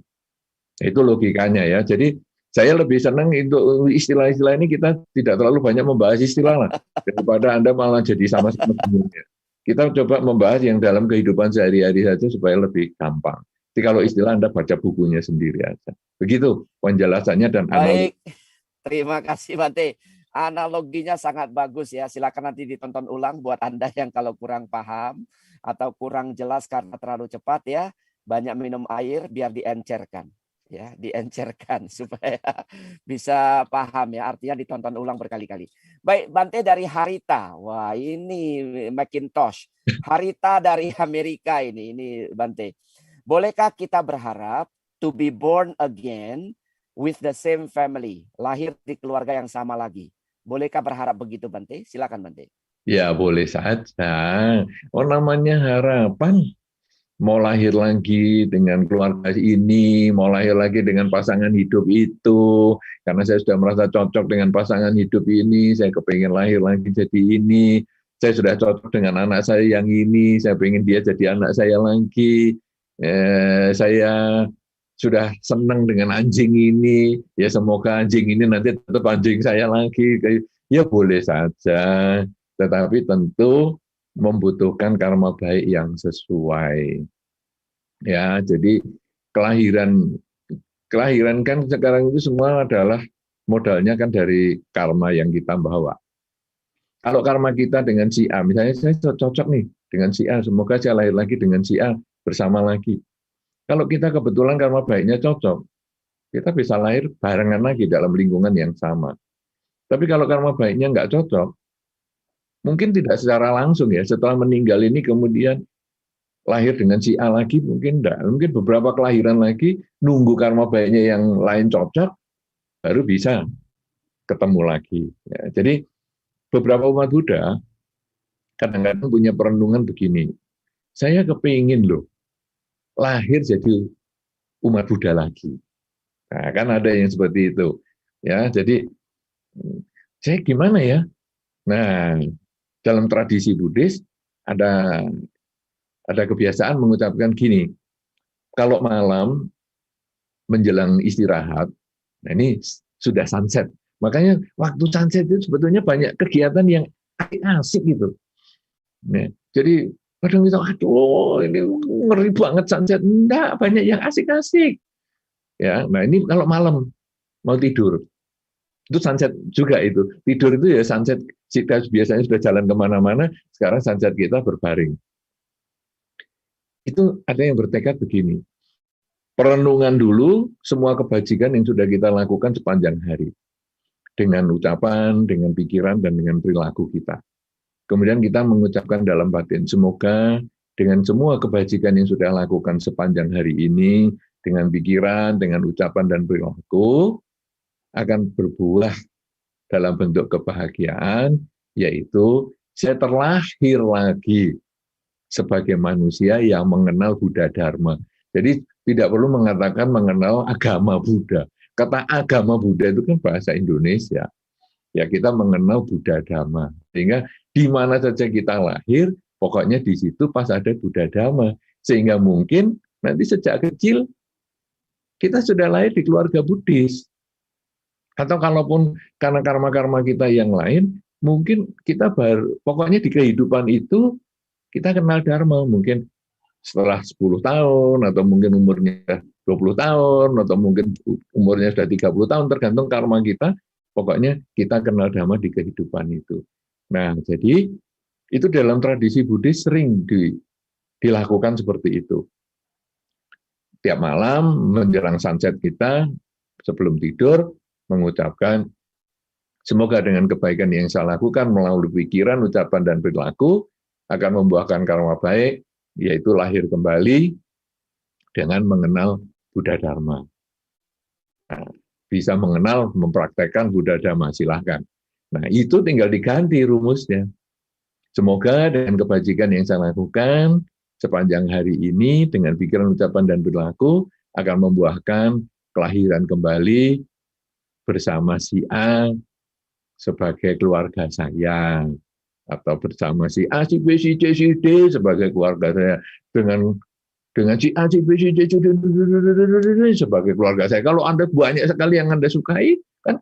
A: Itu logikanya ya. Jadi saya lebih senang untuk istilah-istilah ini kita tidak terlalu banyak membahas istilah lah, daripada Anda malah jadi sama-sama bingung. Kita coba membahas yang dalam kehidupan sehari-hari saja supaya lebih gampang. Jadi kalau istilah Anda baca bukunya sendiri aja. Begitu penjelasannya dan analogi.
B: Baik, terima kasih Bante. Analoginya sangat bagus ya. Silakan nanti ditonton ulang buat Anda yang kalau kurang paham atau kurang jelas karena terlalu cepat ya. Banyak minum air biar diencerkan. Ya, diencerkan supaya bisa paham ya. Artinya ditonton ulang berkali-kali. Baik, Bante dari Harita. Wah, ini Macintosh. Harita dari Amerika ini Bante. Bolehkah kita berharap to be born again with the same family, lahir di keluarga yang sama lagi? Bolehkah berharap begitu, Bante? Silakan, Bante.
A: Ya boleh saja. Oh namanya harapan. Mau lahir lagi dengan keluarga ini, mau lahir lagi dengan pasangan hidup itu. Karena saya sudah merasa cocok dengan pasangan hidup ini, saya kepingin lahir lagi jadi ini. Saya sudah cocok dengan anak saya yang ini, saya pengen dia jadi anak saya lagi. Saya sudah senang dengan anjing ini, ya semoga anjing ini nanti tetap anjing saya lagi. Ya boleh saja, tetapi tentu membutuhkan karma baik yang sesuai. Ya, jadi kelahiran kan sekarang itu semua adalah modalnya kan dari karma yang kita bawa. Kalau karma kita dengan si A, misalnya saya cocok nih dengan si A, semoga saya lahir lagi dengan si A bersama lagi. Kalau kita kebetulan karma baiknya cocok, kita bisa lahir barengan lagi dalam lingkungan yang sama. Tapi kalau karma baiknya nggak cocok, mungkin tidak secara langsung ya, setelah meninggal ini kemudian lahir dengan si A lagi, mungkin enggak. Mungkin beberapa kelahiran lagi, nunggu karma baiknya yang lain cocok, baru bisa ketemu lagi. Ya, jadi beberapa umat Buddha kadang-kadang punya perenungan begini, saya kepingin loh, lahir jadi umat Buddha lagi. Nah, kan ada yang seperti itu. Ya, jadi saya gimana ya? Nah, dalam tradisi Buddhis ada kebiasaan mengucapkan gini, kalau malam menjelang istirahat, nah ini sudah sunset. Makanya waktu sunset itu sebetulnya banyak kegiatan yang asik gitu. Nah, jadi kadang kita, aduh ini ngeri banget sunset. Enggak, banyak yang asik-asik. Ya, nah ini kalau malam mau tidur, itu sunset juga itu. Tidur itu ya sunset, kita biasanya sudah jalan kemana-mana, sekarang sunset kita berbaring. Itu ada yang bertekad begini, perenungan dulu semua kebajikan yang sudah kita lakukan sepanjang hari. Dengan ucapan, dengan pikiran, dan dengan perilaku kita. Kemudian kita mengucapkan dalam batin, semoga dengan semua kebajikan yang sudah lakukan sepanjang hari ini, dengan pikiran, dengan ucapan, dan perilaku, akan berbuah dalam bentuk kebahagiaan, yaitu saya terlahir lagi sebagai manusia yang mengenal Buddha Dharma. Jadi tidak perlu mengatakan mengenal agama Buddha. Kata agama Buddha itu kan bahasa Indonesia. Ya kita mengenal Buddha Dharma. Sehingga di mana saja kita lahir, pokoknya di situ pas ada Buddha Dharma. Sehingga mungkin nanti sejak kecil kita sudah lahir di keluarga Buddhis. Atau kalaupun karena karma-karma kita yang lain, mungkin kita pokoknya di kehidupan itu kita kenal Dharma. Mungkin setelah 10 tahun, atau mungkin umurnya 20 tahun, atau mungkin umurnya sudah 30 tahun, tergantung karma kita, pokoknya kita kenal Dhamma di kehidupan itu. Nah, jadi itu dalam tradisi Buddhis sering dilakukan seperti itu. Tiap malam menjelang sunset kita, sebelum tidur, mengucapkan, semoga dengan kebaikan yang saya lakukan melalui pikiran, ucapan, dan perilaku, akan membuahkan karma baik, yaitu lahir kembali dengan mengenal Buddha Dharma. Nah, bisa mengenal, mempraktekkan Buddha Dharma, silahkan. Nah, itu tinggal diganti rumusnya. Semoga dengan kebajikan yang saya lakukan sepanjang hari ini, dengan pikiran, ucapan, dan perilaku, akan membuahkan kelahiran kembali bersama si A sebagai keluarga saya, atau bersama si A, si B, si C, si D sebagai keluarga saya, dengan si A, si B, si D sebagai keluarga saya. Kalau Anda banyak sekali yang Anda sukai, kan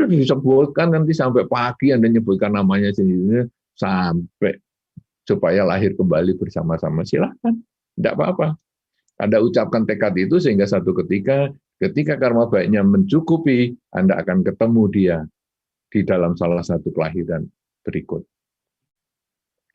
A: disebutkan nanti sampai pagi Anda nyebutkan namanya sendiri sampai supaya lahir kembali bersama-sama, silakan, tidak apa-apa. Anda ucapkan tekad itu sehingga satu ketika karma baiknya mencukupi, Anda akan ketemu dia di dalam salah satu kelahiran berikut.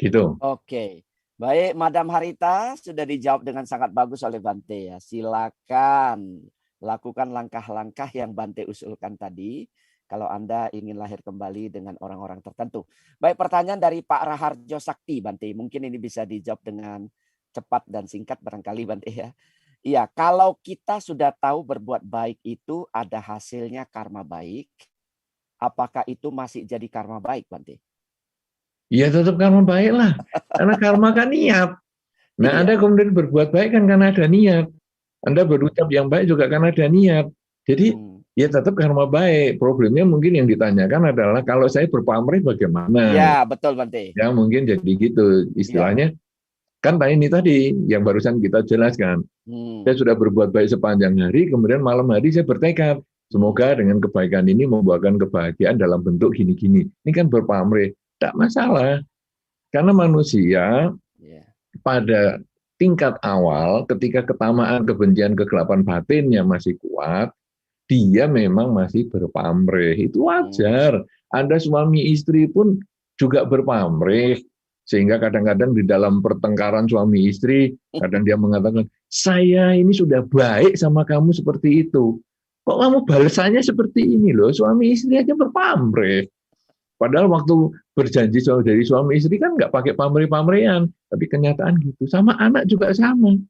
A: Gitu.
B: Oke. Baik, Madam Harita sudah dijawab dengan sangat bagus oleh Bante ya. Silakan lakukan langkah-langkah yang Bante usulkan tadi kalau Anda ingin lahir kembali dengan orang-orang tertentu. Baik, pertanyaan dari Pak Raharjo Sakti, Bante. Mungkin ini bisa dijawab dengan cepat dan singkat barangkali, Bante ya. Iya, kalau kita sudah tahu berbuat baik itu ada hasilnya karma baik, apakah itu masih jadi karma baik, Bante?
A: Ya tetap karma baik lah. Karena karma kan niat. Nah,
B: Iya.
A: Anda kemudian berbuat baik kan karena ada niat. Anda berucap yang baik juga karena ada niat. Jadi ya tetap karma baik. Problemnya mungkin yang ditanyakan adalah kalau saya berpamrih bagaimana?
B: Ya, betul Bante.
A: Ya mungkin jadi gitu
B: Iya.
A: istilahnya. Kan ini tadi yang barusan kita jelaskan. Saya sudah berbuat baik sepanjang hari, kemudian malam hari saya bertekad. Semoga dengan kebaikan ini membuahkan kebahagiaan dalam bentuk gini-gini. Ini kan berpamrih. Tidak masalah. Karena manusia pada tingkat awal, ketika ketamaan, kebencian, kegelapan batinnya masih kuat, dia memang masih berpamrih. Itu wajar. Anda suami istri pun juga berpamrih. Sehingga kadang-kadang di dalam pertengkaran suami istri, kadang dia mengatakan, saya ini sudah baik sama kamu seperti itu. Kok kamu balasannya seperti ini loh? Suami istri aja berpamrih. Padahal waktu berjanji dari suami istri kan nggak pakai pamrih-pamrihan, tapi kenyataan gitu. Sama anak juga sama.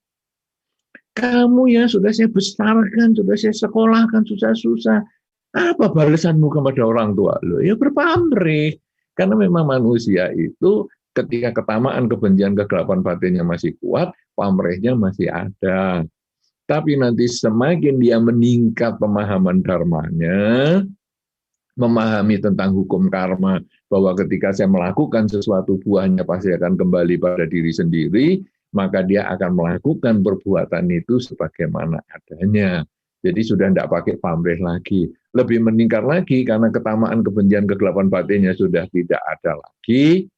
A: Kamu ya sudah saya besarkan, sudah saya sekolahkan susah-susah. Apa balasanmu kepada orang tua? Loh, ya berpamrih. Karena memang manusia itu ketika ketamaan, kebencian, kegelapan batinnya masih kuat, pamrihnya masih ada. Tapi nanti semakin dia meningkat pemahaman dharmanya, memahami tentang hukum karma, bahwa ketika saya melakukan sesuatu buahnya pasti akan kembali pada diri sendiri, maka dia akan melakukan perbuatan itu sebagaimana adanya. Jadi sudah tidak pakai pamrih lagi. Lebih meningkat lagi karena ketamaan, kebencian, kegelapan batinnya sudah tidak ada lagi,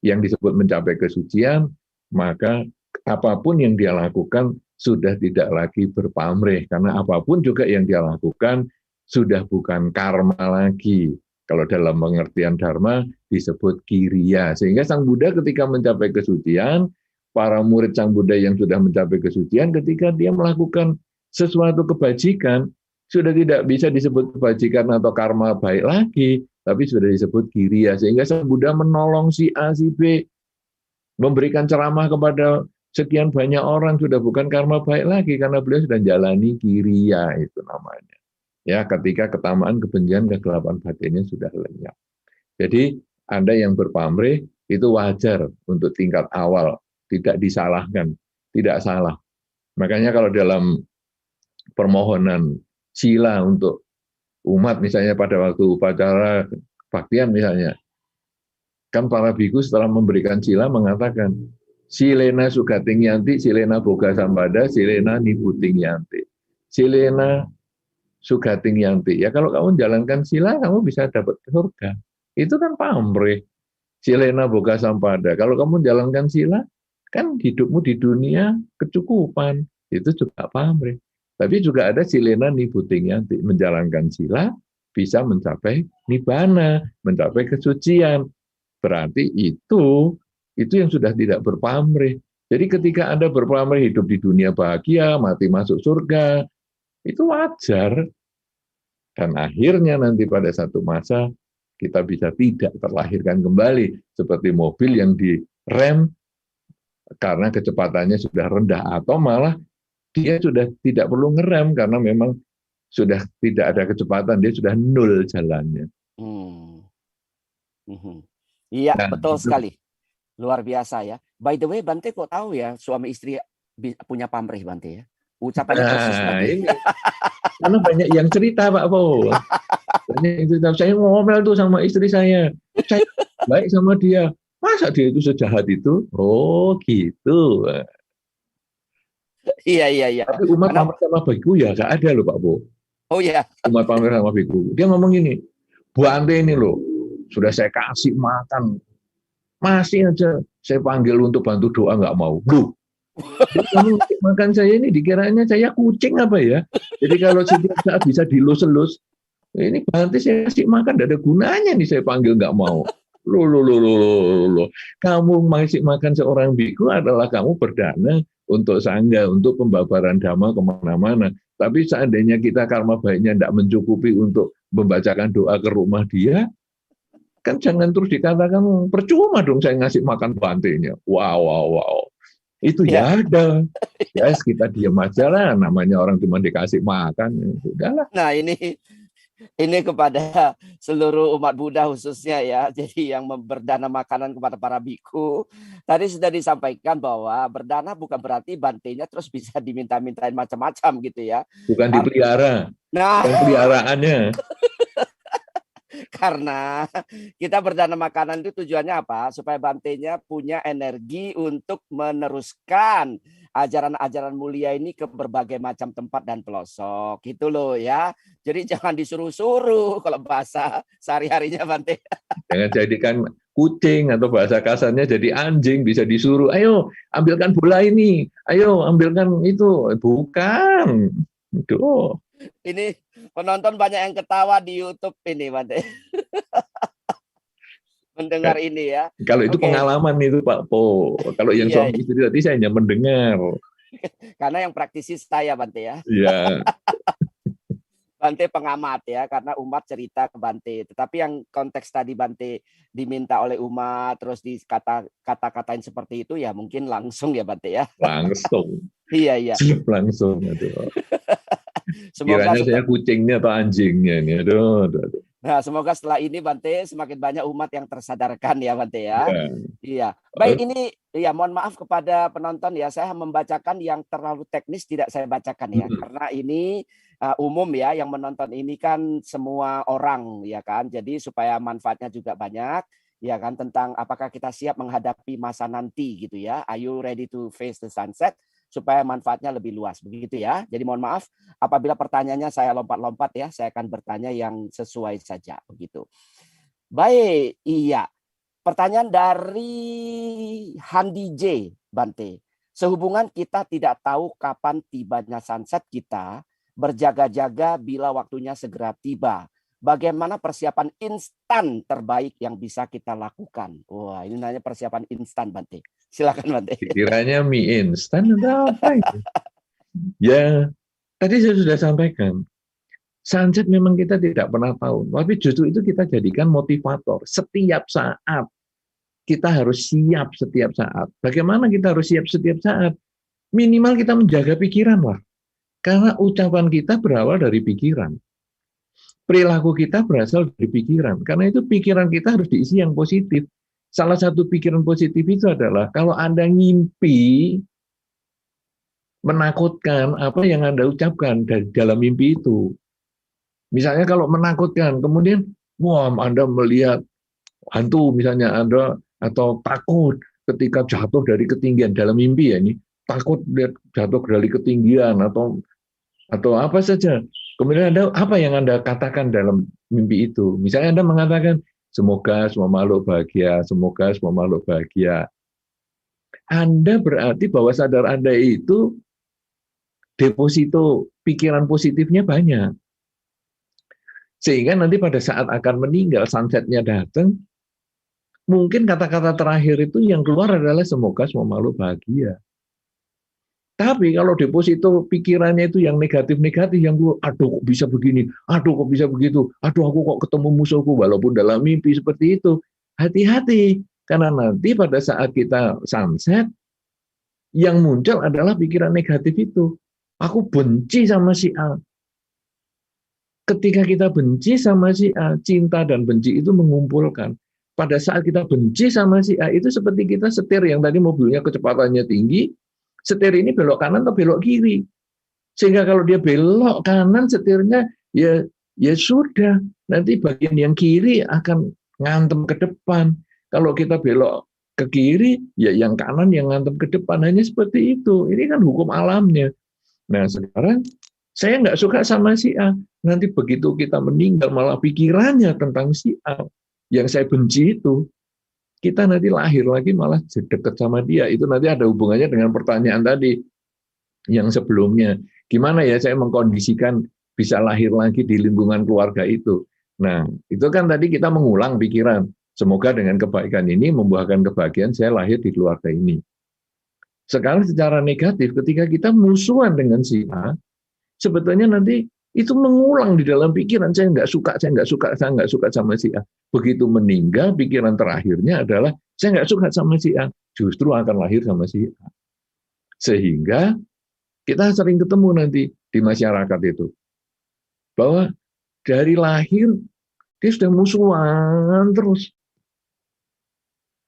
A: yang disebut mencapai kesucian, maka apapun yang dia lakukan sudah tidak lagi berpamrih. Karena apapun juga yang dia lakukan sudah bukan karma lagi. Kalau dalam pengertian dharma disebut kiriya. Sehingga Sang Buddha ketika mencapai kesucian, para murid Sang Buddha yang sudah mencapai kesucian, ketika dia melakukan sesuatu kebajikan, sudah tidak bisa disebut kebajikan atau karma baik lagi, tapi sudah disebut kiriya. Sehingga Sang Buddha menolong si A, si B, memberikan ceramah kepada sekian banyak orang, sudah bukan karma baik lagi, karena beliau sudah jalani kiriya, itu namanya. Ya, ketika ketamaan, kebencian, kegelapan batinnya sudah lenyap. Jadi Anda yang berpamrih itu wajar untuk tingkat awal, tidak disalahkan, tidak salah. Makanya kalau dalam permohonan sila untuk umat, misalnya pada waktu upacara baktian misalnya, kan para biku setelah memberikan sila mengatakan, silena sugating yanti, silena boga sampada, silena nibuting yanti. Silena sugating yanti. Ya kalau kamu jalankan sila, kamu bisa dapat surga. Itu kan pamrih. Silena boga sampada. Kalau kamu jalankan sila, kan hidupmu di dunia kecukupan. Itu juga pamrih. Tapi juga ada silena nibuting yanti. Menjalankan sila bisa mencapai nibbana, mencapai kesucian. Berarti itu yang sudah tidak berpamrih. Jadi ketika Anda berpamrih hidup di dunia bahagia, mati masuk surga, itu wajar. Dan akhirnya nanti pada satu masa kita bisa tidak terlahirkan kembali. Seperti mobil yang direm karena kecepatannya sudah rendah. Atau malah dia sudah tidak perlu ngerem karena memang sudah tidak ada kecepatan. Dia sudah nol jalannya.
B: Iya,
A: Nah,
B: betul sekali. Luar biasa ya. By the way, Bante kok tahu ya suami istri punya pamrih, Bante ya? Ucapannya persis Bante.
A: Ini karena banyak yang cerita Pak Paul. Banyak yang cerita, saya ngomel tuh sama istri saya baik sama dia. Masa dia itu sejahat itu? Oh gitu.
B: Iya.
A: Tapi umat pamer sama biku ya gak ada loh Pak Paul.
B: Oh iya.
A: Umat pamer sama biku. Dia ngomong gini, Bu Ante ini loh, sudah saya kasih makan masih aja saya panggil untuk bantu doa nggak mau. Loh, kamu makan saya ini dikiranya saya kucing apa ya? Jadi kalau setiap saat bisa dilus-elus, ini berarti saya kasih makan, tidak ada gunanya nih saya panggil nggak mau. Loh. Kamu masih makan seorang biku adalah kamu berdana untuk sangga, untuk pembabaran dhamma kemana-mana. Tapi seandainya kita karma baiknya tidak mencukupi untuk membacakan doa ke rumah dia, kan jangan terus dikatakan percuma dong saya ngasih makan bantenya. Wow. Itu ya ada. Ya kita diam aja lah, namanya orang cuma dikasih makan. Sudahlah.
B: Nah, ini kepada seluruh umat Buddha khususnya ya. Jadi yang berdana makanan kepada para biku. Tadi sudah disampaikan bahwa berdana bukan berarti bantenya terus bisa diminta-mintain macam-macam gitu ya.
A: Bukan dipelihara.
B: Nah,
A: bukan peliharaannya.
B: Karena kita berdana makanan itu tujuannya apa? Supaya bantenya punya energi untuk meneruskan ajaran-ajaran mulia ini ke berbagai macam tempat dan pelosok. Gitu loh ya. Jadi jangan disuruh-suruh kalau bahasa sehari-harinya Bante.
A: Jangan jadikan kucing atau bahasa kasarnya jadi anjing, bisa disuruh, ayo ambilkan bola ini, ayo ambilkan itu. Bukan. Itu.
B: Ini penonton banyak yang ketawa di YouTube ini, Bante. Mendengar ini ya.
A: Kalau itu pengalaman itu Pak Po. Kalau yang suami istri tadi saya hanya mendengar.
B: Karena yang praktisi saya, Bante ya.
A: Iya.
B: Bante pengamat ya, karena umat cerita ke Bante. Tetapi yang konteks tadi Bante diminta oleh umat, terus dikata-katain seperti itu, ya mungkin langsung ya Bante ya.
A: Langsung.
B: Iya.
A: Langsung. Kiranya saya kucingnya atau anjingnya nih. Aduh.
B: Nah, semoga setelah ini Bante semakin banyak umat yang tersadarkan ya Bante ya. Iya. Baik, ini ya mohon maaf kepada penonton ya, saya membacakan yang terlalu teknis tidak saya bacakan ya, karena ini umum ya, yang menonton ini kan semua orang ya kan. Jadi supaya manfaatnya juga banyak ya kan, tentang apakah kita siap menghadapi masa nanti gitu ya. Are you ready to face the sunset? Supaya manfaatnya lebih luas begitu ya. Jadi mohon maaf apabila pertanyaannya saya lompat-lompat ya, saya akan bertanya yang sesuai saja begitu. Baik, iya. Pertanyaan dari Handi J, Bante. Sehubungan kita tidak tahu kapan tibanya sunset, kita berjaga-jaga bila waktunya segera tiba. Bagaimana persiapan instan terbaik yang bisa kita lakukan? Wah, ini nanya persiapan instan, Bante. Silakan, Bante.
A: Kiranya mie instan atau apa itu? Ya, tadi saya sudah sampaikan. Sunset memang kita tidak pernah tahu. Tapi justru itu kita jadikan motivator. Setiap saat kita harus siap setiap saat. Bagaimana kita harus siap setiap saat? Minimal kita menjaga pikiran lah. Karena ucapan kita berawal dari pikiran. Perilaku kita berasal dari pikiran. Karena itu pikiran kita harus diisi yang positif. Salah satu pikiran positif itu adalah kalau Anda ngimpi menakutkan, apa yang Anda ucapkan dalam mimpi itu. Misalnya kalau menakutkan, kemudian wah Anda melihat hantu misalnya Anda, atau takut ketika jatuh dari ketinggian dalam mimpi ya, ini takut lihat jatuh dari ketinggian atau apa saja. Kemudian apa yang Anda katakan dalam mimpi itu? Misalnya Anda mengatakan, semoga semua makhluk bahagia, semoga semua makhluk bahagia. Anda berarti bahwa sadar Anda itu deposito pikiran positifnya banyak. Sehingga nanti pada saat akan meninggal, sunsetnya datang, mungkin kata-kata terakhir itu yang keluar adalah semoga semua makhluk bahagia. Tapi kalau deposito pikirannya itu yang negatif-negatif, yang aduh kok bisa begini, aduh kok bisa begitu, aduh aku kok ketemu musuhku, walaupun dalam mimpi seperti itu, hati-hati. Karena nanti pada saat kita sunset, yang muncul adalah pikiran negatif itu. Aku benci sama si A. Ketika kita benci sama si A, cinta dan benci itu mengumpulkan. Pada saat kita benci sama si A, itu seperti kita setir yang tadi mobilnya kecepatannya tinggi, setir ini belok kanan atau belok kiri. Sehingga kalau dia belok kanan setirnya, ya sudah. Nanti bagian yang kiri akan ngantem ke depan. Kalau kita belok ke kiri, ya yang kanan yang ngantem ke depan. Hanya seperti itu. Ini kan hukum alamnya. Nah sekarang, saya nggak suka sama si A. Nanti begitu kita meninggal, malah pikirannya tentang si A yang saya benci itu. kita nanti lahir lagi malah dekat sama dia. Itu nanti ada hubungannya dengan pertanyaan tadi yang sebelumnya. Gimana ya saya mengkondisikan bisa lahir lagi di lingkungan keluarga itu. Nah, itu kan tadi kita mengulang pikiran. Semoga dengan kebaikan ini membuahkan kebahagiaan saya lahir di keluarga ini. Sekarang secara negatif, ketika kita musuhan dengan si A, sebetulnya nanti itu mengulang di dalam pikiran, saya nggak suka, saya nggak suka, saya nggak suka sama si A. Begitu meninggal, pikiran terakhirnya adalah saya nggak suka sama si A, justru akan lahir sama si A. Sehingga kita sering ketemu nanti di masyarakat itu, bahwa dari lahir dia sudah musuhan terus.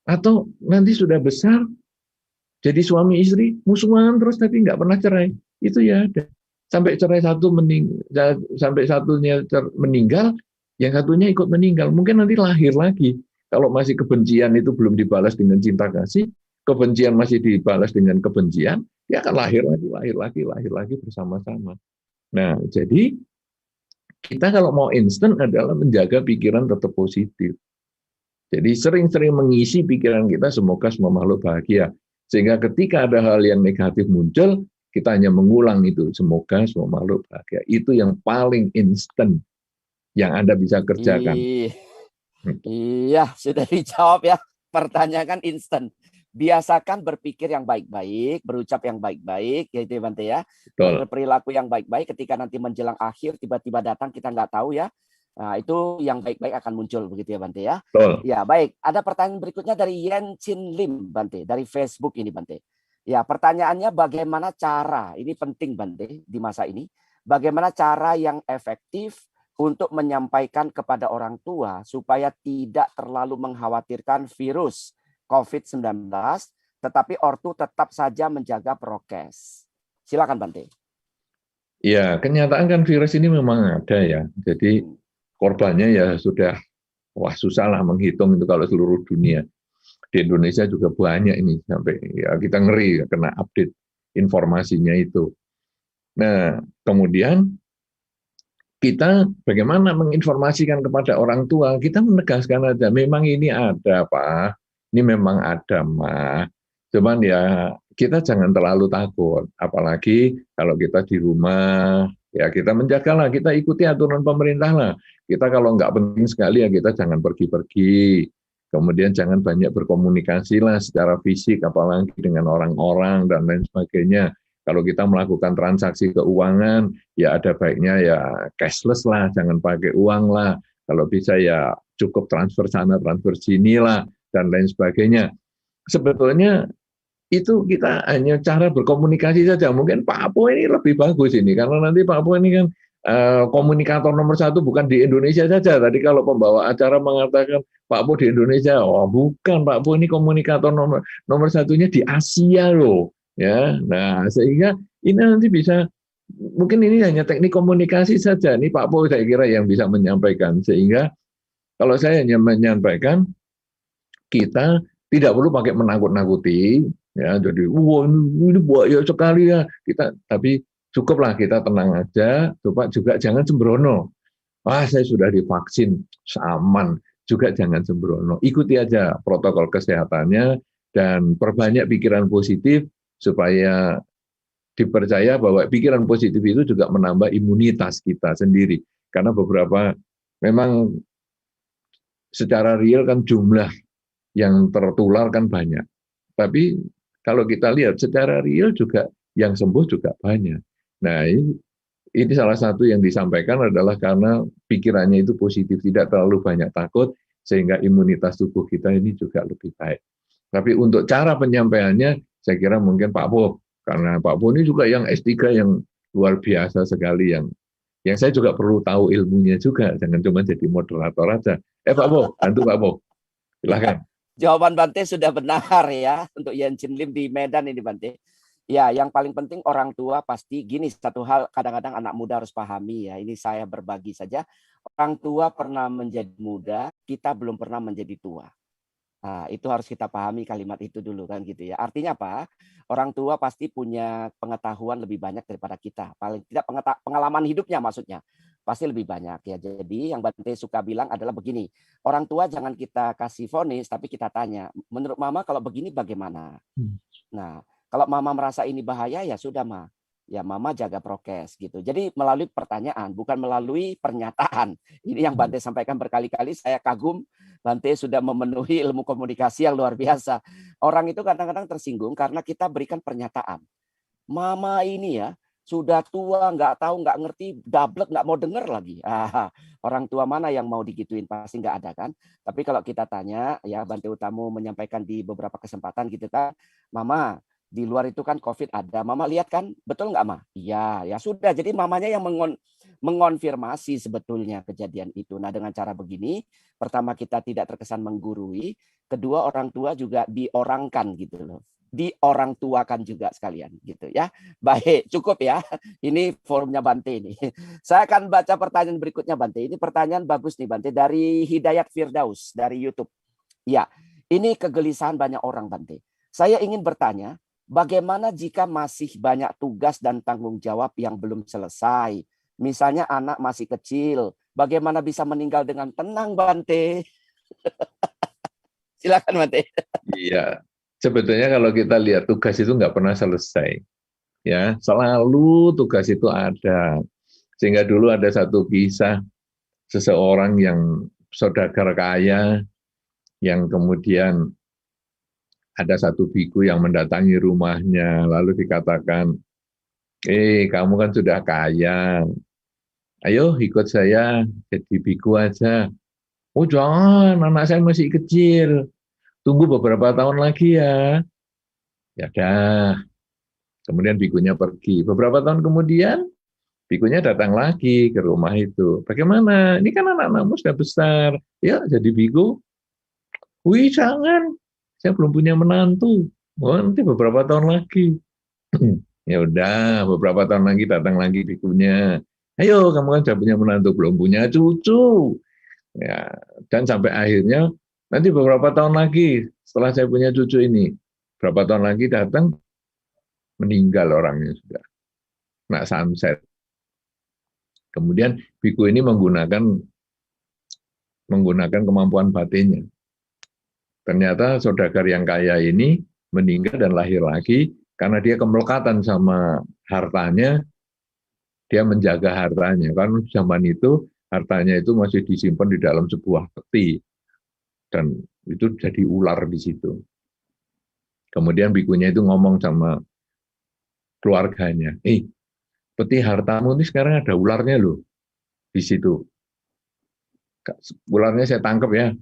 A: Atau nanti sudah besar, jadi suami istri musuhan terus tapi nggak pernah cerai. Itu ya ada. Sampai cerai satu sampai satunya meninggal, yang satunya ikut meninggal. Mungkin nanti lahir lagi. Kalau masih kebencian itu belum dibalas dengan cinta kasih, kebencian masih dibalas dengan kebencian, dia akan lahir lagi bersama-sama. Nah, jadi kita kalau mau instan adalah menjaga pikiran tetap positif. Jadi sering-sering mengisi pikiran kita semoga semua makhluk bahagia. Sehingga ketika ada hal yang negatif muncul, kita hanya mengulang itu. Semoga semua makhluk bahagia. Itu yang paling instan yang Anda bisa kerjakan.
B: Iya, sudah dijawab ya. Pertanyaan kan instan. Biasakan berpikir yang baik-baik, berucap yang baik-baik, gitu ya Bante ya. Berperilaku yang baik-baik ketika nanti menjelang akhir tiba-tiba datang kita nggak tahu ya. Nah, itu yang baik-baik akan muncul begitu ya Bante ya.
A: Betul.
B: Ya, baik. Ada pertanyaan berikutnya dari Yen Chin Lim Bante, dari Facebook ini Bante. Ya, pertanyaannya bagaimana cara, ini penting Bante di masa ini, bagaimana cara yang efektif untuk menyampaikan kepada orang tua supaya tidak terlalu mengkhawatirkan virus COVID-19, tetapi ortu tetap saja menjaga prokes. Silakan Bante.
A: Ya, kenyataan kan virus ini memang ada ya. Jadi korbannya ya sudah, wah susah lah menghitung itu kalau seluruh dunia. Di Indonesia juga banyak ini, sampai ya kita ngeri kena update informasinya itu. Nah, kemudian kita bagaimana menginformasikan kepada orang tua, kita menegaskan aja, memang ini ada Pak, ini memang ada Mah. Cuman ya kita jangan terlalu takut, apalagi kalau kita di rumah, ya kita menjagalah, kita ikuti aturan pemerintah lah. Kita kalau nggak penting sekali ya kita jangan pergi-pergi. Kemudian jangan banyak berkomunikasi lah secara fisik, apalagi dengan orang-orang dan lain sebagainya. Kalau kita melakukan transaksi keuangan, ya ada baiknya ya cashless lah, jangan pakai uang lah. Kalau bisa ya cukup transfer sana, transfer sini lah, dan lain sebagainya. Sebetulnya itu kita hanya cara berkomunikasi saja. Mungkin Pak Apo ini lebih bagus ini, karena nanti Pak Apo ini kan komunikator nomor satu bukan di Indonesia saja. Tadi kalau pembawa acara mengatakan Pak Apo di Indonesia, oh bukan, Pak Apo ini komunikator nomor satunya di Asia loh. Ya, nah sehingga ini nanti bisa, mungkin ini hanya teknik komunikasi saja. Ini Pak Apo saya kira yang bisa menyampaikan. Sehingga kalau saya hanya menyampaikan, kita tidak perlu pakai menakut-nakuti, ya. Jadi, wah ini bahaya sekali ya. Tapi cukuplah kita tenang aja. Coba juga jangan sembrono. Wah, saya sudah divaksin, aman. Juga jangan sembrono. Ikuti aja protokol kesehatannya dan perbanyak pikiran positif supaya dipercaya bahwa pikiran positif itu juga menambah imunitas kita sendiri. Karena beberapa memang secara real kan jumlah yang tertular kan banyak. Tapi kalau kita lihat secara real juga yang sembuh juga banyak. Nah, ini salah satu yang disampaikan adalah karena pikirannya itu positif, tidak terlalu banyak takut, sehingga imunitas tubuh kita ini juga lebih baik. Tapi untuk cara penyampaiannya, saya kira mungkin Pak Bo, karena Pak Bo ini juga yang S3 yang luar biasa sekali, yang saya juga perlu tahu ilmunya juga, jangan cuma jadi moderator aja. Pak Bo, bantu Pak Bo. Silakan.
B: Jawaban Bante sudah benar ya untuk Yen Chin Lim di Medan ini Bante. Ya, yang paling penting orang tua pasti gini, satu hal kadang-kadang anak muda harus pahami ya. Ini saya berbagi saja. Orang tua pernah menjadi muda, kita belum pernah menjadi tua. Nah, itu harus kita pahami kalimat itu dulu kan gitu ya. Artinya apa? Orang tua pasti punya pengetahuan lebih banyak daripada kita. Paling tidak pengalaman hidupnya maksudnya. pasti lebih banyak ya. Jadi yang Bante suka bilang adalah begini, orang tua jangan kita kasih vonis, tapi kita tanya, menurut mama kalau begini bagaimana? Nah, kalau mama merasa ini bahaya, ya sudah ma, ya mama jaga prokes gitu. Jadi melalui pertanyaan, bukan melalui pernyataan. Ini yang Bante sampaikan berkali-kali, saya kagum Bante sudah memenuhi ilmu komunikasi yang luar biasa. Orang itu kadang-kadang tersinggung karena kita berikan pernyataan. Mama ini ya sudah tua, nggak tahu, nggak ngerti, dablek, nggak mau denger lagi. Orang tua mana yang mau digituin, pasti nggak ada kan. Tapi kalau kita tanya, ya Bante Utomo menyampaikan di beberapa kesempatan gitu kan, Mama di luar itu kan COVID ada, Mama lihat kan, betul nggak Ma? Iya, ya sudah. Jadi mamanya yang mengonfirmasi sebetulnya kejadian itu. Nah dengan cara begini, pertama kita tidak terkesan menggurui, kedua orang tua juga diorangkan gitu loh. Diorangtuakan juga sekalian gitu ya. Baik, cukup ya. Ini forumnya Bante ini. Saya akan baca pertanyaan berikutnya Bante. Ini pertanyaan bagus nih Bante dari Hidayat Firdaus dari YouTube. Ya, ini kegelisahan banyak orang Bante. Saya ingin bertanya, bagaimana jika masih banyak tugas dan tanggung jawab yang belum selesai? Misalnya anak masih kecil, bagaimana bisa meninggal dengan tenang Bante? Silakan Bante.
A: Iya, sebetulnya kalau kita lihat tugas itu nggak pernah selesai, ya selalu tugas itu ada. Sehingga dulu ada satu kisah seseorang yang saudagar kaya, yang kemudian ada satu biku yang mendatangi rumahnya, lalu dikatakan, kamu kan sudah kaya, ayo ikut saya jadi biku aja. Oh jangan, anak saya masih kecil, tunggu beberapa tahun lagi ya. Ya dah. Kemudian bikunya pergi. Beberapa tahun kemudian, bikunya datang lagi ke rumah itu. Bagaimana? Ini kan anak-anakmu sudah besar. Ya, jadi biku. Wih, jangan. Saya belum punya menantu. Oh, nanti beberapa tahun lagi. Ya udah, beberapa tahun lagi datang lagi bikunya. Ayo, kamu kan sudah punya menantu, belum punya cucu. Ya, dan sampai akhirnya nanti beberapa tahun lagi setelah saya punya cucu ini, berapa tahun lagi datang, meninggal orangnya sudah. Nah, sunset. Kemudian biku ini menggunakan kemampuan batinnya. Ternyata saudagar yang kaya ini meninggal dan lahir lagi karena dia kemelekatan sama hartanya, dia menjaga hartanya. Kan zaman itu hartanya itu masih disimpan di dalam sebuah peti dan itu jadi ular di situ. Kemudian bikunya itu ngomong sama keluarganya, peti hartamu ini sekarang ada ularnya loh di situ. Ularnya saya tangkap ya.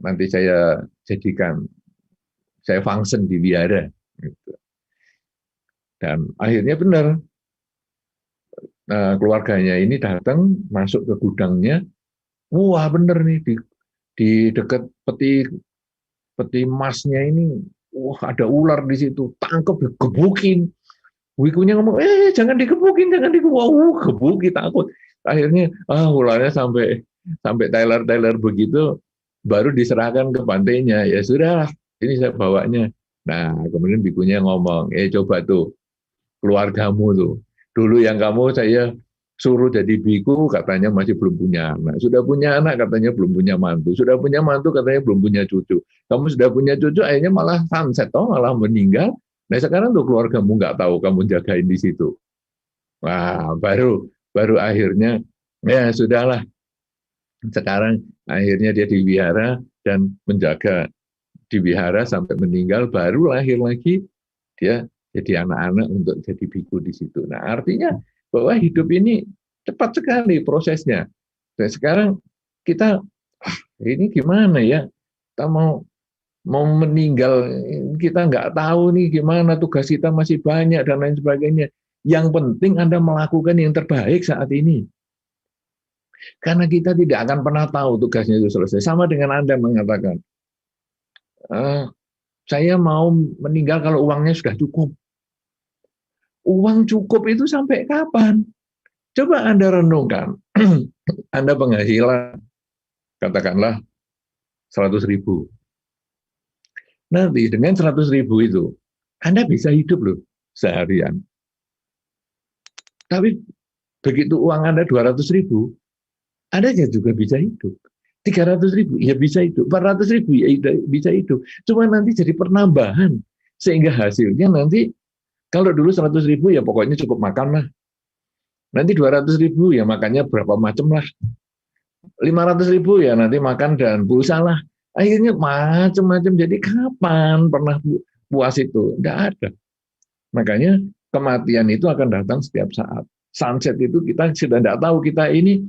A: Nanti saya jadikan, saya function di wihara. Gitu. Dan akhirnya benar, keluarganya ini datang, masuk ke gudangnya, wah benar nih, di dekat peti emasnya ini, wah ada ular di situ, tangkap, gebukin. Wikunya ngomong, jangan digebukin, wah gebukin, takut. Akhirnya, ularnya sampai Tyler begitu, baru diserahkan ke bantainya. Ya sudah, ini saya bawanya. Nah, kemudian bikunya ngomong, coba tuh, keluargamu tuh. Dulu yang kamu saya suruh jadi biku, katanya masih belum punya anak. Sudah punya anak, katanya belum punya mantu. Sudah punya mantu, katanya belum punya cucu. Kamu sudah punya cucu, akhirnya malah sunset, malah meninggal. Nah sekarang tuh keluargamu nggak tahu kamu jagain di situ. Wah, baru akhirnya, ya sudahlah. Sekarang akhirnya dia diwihara dan menjaga di wihara sampai meninggal, baru lahir lagi dia jadi anak-anak untuk jadi biku di situ. Nah, artinya bahwa hidup ini cepat sekali prosesnya. Dan sekarang kita, ini gimana ya? Kita mau meninggal, kita nggak tahu nih gimana, tugas kita masih banyak dan lain sebagainya. Yang penting Anda melakukan yang terbaik saat ini. Karena kita tidak akan pernah tahu tugasnya itu selesai. Sama dengan Anda mengatakan, saya mau meninggal kalau uangnya sudah cukup. Uang cukup itu sampai kapan? Coba Anda renungkan. Anda penghasilan, katakanlah 100.000. Nanti dengan 100.000 itu, Anda bisa hidup loh seharian. Tapi Begitu uang Anda 200.000, Anda juga bisa hidup. 300.000 ya bisa hidup, 400.000 ya bisa hidup. Cuma nanti jadi penambahan, sehingga hasilnya nanti kalau dulu 100.000 ya pokoknya cukup makan lah. Nanti 200.000 ya makannya berapa macam lah. 500.000 ya nanti makan dan pulsa lah. Akhirnya macam-macam. Jadi kapan pernah puas itu? Tidak ada. Makanya kematian itu akan datang setiap saat. Sunset itu kita sudah tidak tahu kita ini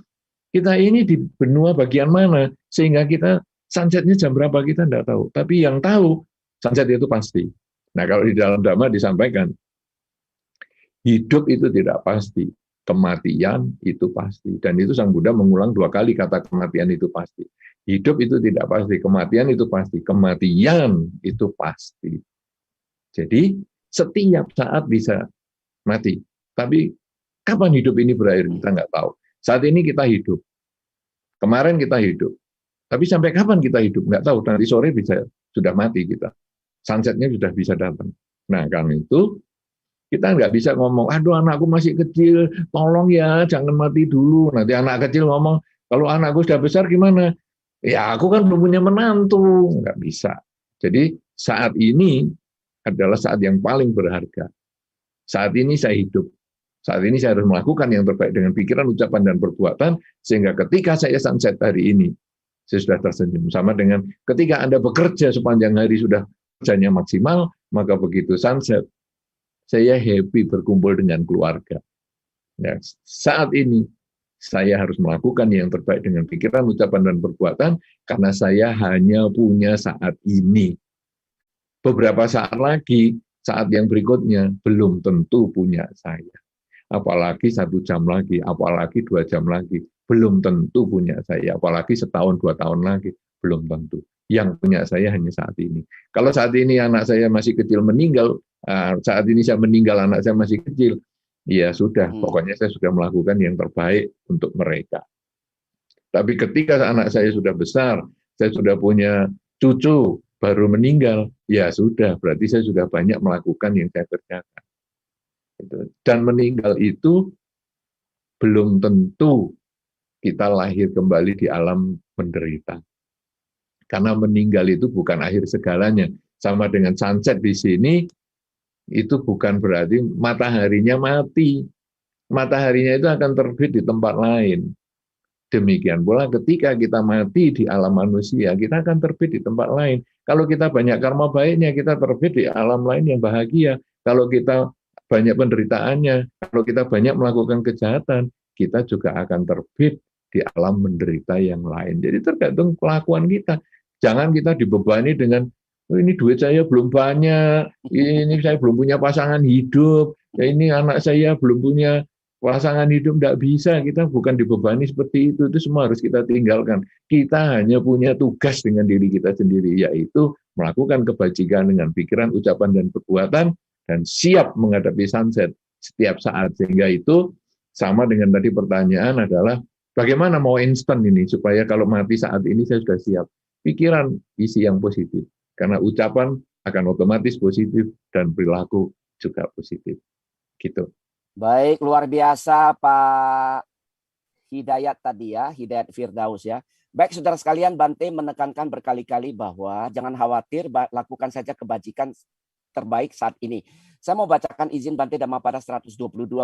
A: di benua bagian mana, sehingga kita sunsetnya jam berapa kita tidak tahu. Tapi yang tahu sunset itu pasti. Nah kalau di dalam Dhamma disampaikan hidup itu tidak pasti, kematian itu pasti. Dan itu Sang Buddha mengulang 2 kali kata kematian itu pasti. Hidup itu tidak pasti, kematian itu pasti. Kematian itu pasti. Jadi setiap saat bisa mati. Tapi kapan hidup ini berakhir kita nggak tahu. Saat ini kita hidup. Kemarin kita hidup. Tapi sampai kapan kita hidup nggak tahu. Nanti sore bisa sudah mati kita. Sunsetnya sudah bisa datang. Nah karena itu kita nggak bisa ngomong, aduh anakku masih kecil, tolong ya jangan mati dulu. Nanti anak kecil ngomong, kalau anakku sudah besar gimana? Ya aku kan belum punya menantu. Nggak bisa. Jadi saat ini adalah saat yang paling berharga. Saat ini saya hidup. Saat ini saya harus melakukan yang terbaik dengan pikiran, ucapan, dan perbuatan, sehingga ketika saya sunset hari ini, saya sudah tersenyum. Sama dengan ketika Anda bekerja sepanjang hari sudah kerjanya maksimal, maka begitu sunset, saya happy berkumpul dengan keluarga. Ya, saat ini, saya harus melakukan yang terbaik dengan pikiran, ucapan, dan perbuatan, karena saya hanya punya saat ini. Beberapa saat lagi, saat yang berikutnya, belum tentu punya saya. Apalagi 1 jam lagi, apalagi 2 jam lagi, belum tentu punya saya. Apalagi setahun, 2 tahun lagi, belum tentu. Yang punya saya hanya saat ini. Kalau saat ini anak saya masih kecil meninggal, saat ini saya meninggal, anak saya masih kecil, ya sudah, pokoknya saya sudah melakukan yang terbaik untuk mereka. Tapi ketika anak saya sudah besar, saya sudah punya cucu, baru meninggal, ya sudah, berarti saya sudah banyak melakukan yang saya kerjakan. Dan meninggal itu belum tentu kita lahir kembali di alam menderita. Karena meninggal itu bukan akhir segalanya. Sama dengan sunset di sini, itu bukan berarti mataharinya mati. Mataharinya itu akan terbit di tempat lain. Demikian pula ketika kita mati di alam manusia, kita akan terbit di tempat lain. Kalau kita banyak karma baiknya, kita terbit di alam lain yang bahagia. Kalau kita banyak penderitaannya, kalau kita banyak melakukan kejahatan, kita juga akan terbit di alam menderita yang lain. Jadi tergantung kelakuan kita. Jangan kita dibebani dengan, oh, ini duit saya belum banyak, ini saya belum punya pasangan hidup, ya ini anak saya belum punya pasangan hidup. Tidak bisa, kita bukan dibebani seperti itu semua harus kita tinggalkan. Kita hanya punya tugas dengan diri kita sendiri, yaitu melakukan kebajikan dengan pikiran, ucapan, dan perbuatan, dan siap menghadapi sunset setiap saat. Sehingga itu sama dengan tadi pertanyaan adalah bagaimana mau instan ini supaya kalau mati saat ini saya sudah siap. Pikiran isi yang positif, karena ucapan akan otomatis positif dan perilaku juga positif. Gitu.
B: Baik, luar biasa Pak Hidayat tadi ya, Hidayat Firdaus ya. Baik saudara sekalian, Bante menekankan berkali-kali bahwa jangan khawatir, lakukan saja kebajikan terbaik saat ini. Saya mau bacakan izin Bante Dhammapada 122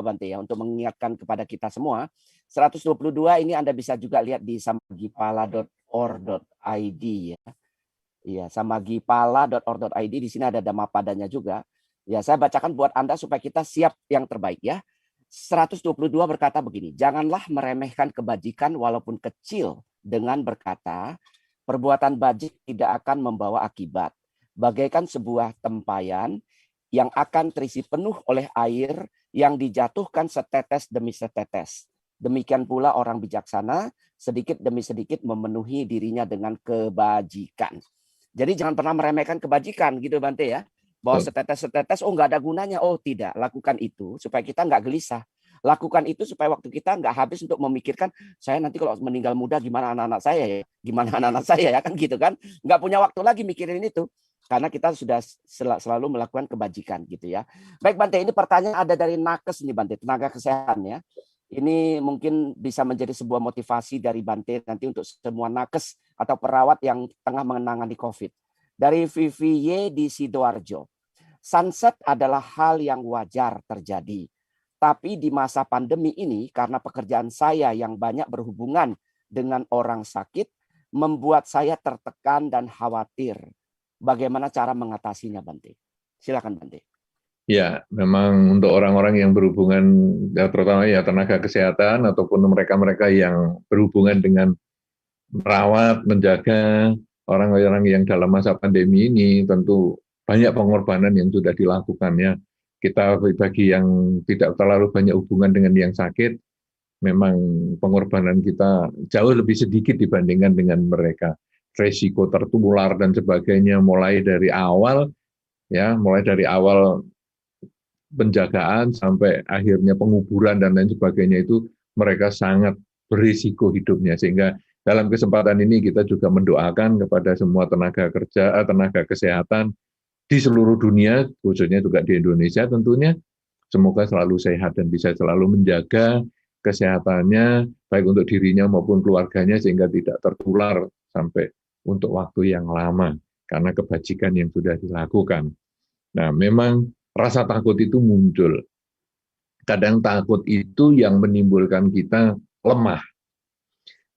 B: Bante ya, untuk mengingatkan kepada kita semua. 122 ini Anda bisa juga lihat di samagipala.or.id ya. Iya, samagipala.or.id, di sini ada Dhammapadanya juga. Ya, saya bacakan buat Anda supaya kita siap yang terbaik ya. 122 berkata begini, janganlah meremehkan kebajikan walaupun kecil dengan berkata, perbuatan bajik tidak akan membawa akibat. Bagaikan sebuah tempayan yang akan terisi penuh oleh air yang dijatuhkan setetes demi setetes. Demikian pula orang bijaksana sedikit demi sedikit memenuhi dirinya dengan kebajikan. Jadi jangan pernah meremehkan kebajikan gitu Bante ya. Bahwa setetes-setetes, oh nggak ada gunanya. Oh tidak, lakukan itu supaya kita nggak gelisah. Lakukan itu supaya waktu kita nggak habis untuk memikirkan, saya nanti kalau meninggal muda gimana anak-anak saya ya. Gimana anak-anak saya ya, kan gitu kan. Nggak punya waktu lagi mikirin itu. Karena kita sudah selalu melakukan kebajikan gitu ya. Baik Bante, ini pertanyaan ada dari Nakes nih Bante, tenaga kesehatan ya. Ini mungkin bisa menjadi sebuah motivasi dari Bante nanti untuk semua nakes atau perawat yang tengah menangani COVID. Dari VVY di Sidoarjo, sunset adalah hal yang wajar terjadi. Tapi di masa pandemi ini, karena pekerjaan saya yang banyak berhubungan dengan orang sakit, membuat saya tertekan dan khawatir. Bagaimana cara mengatasinya, Bante? Silakan, Bante.
A: Ya, memang untuk orang-orang yang berhubungan, ya, terutama ya tenaga kesehatan ataupun mereka-mereka yang berhubungan dengan merawat, menjaga orang-orang yang dalam masa pandemi ini, tentu banyak pengorbanan yang sudah dilakukan ya. Kita bagi yang tidak terlalu banyak hubungan dengan yang sakit, memang pengorbanan kita jauh lebih sedikit dibandingkan dengan mereka. Resiko tertular dan sebagainya mulai dari awal penjagaan sampai akhirnya penguburan dan lain sebagainya itu mereka sangat berisiko hidupnya, sehingga dalam kesempatan ini kita juga mendoakan kepada semua tenaga kerja, tenaga kesehatan di seluruh dunia, khususnya juga di Indonesia tentunya, semoga selalu sehat dan bisa selalu menjaga kesehatannya baik untuk dirinya maupun keluarganya sehingga tidak tertular sampai untuk waktu yang lama karena kebajikan yang sudah dilakukan. Nah, memang rasa takut itu muncul. Kadang takut itu yang menimbulkan kita lemah.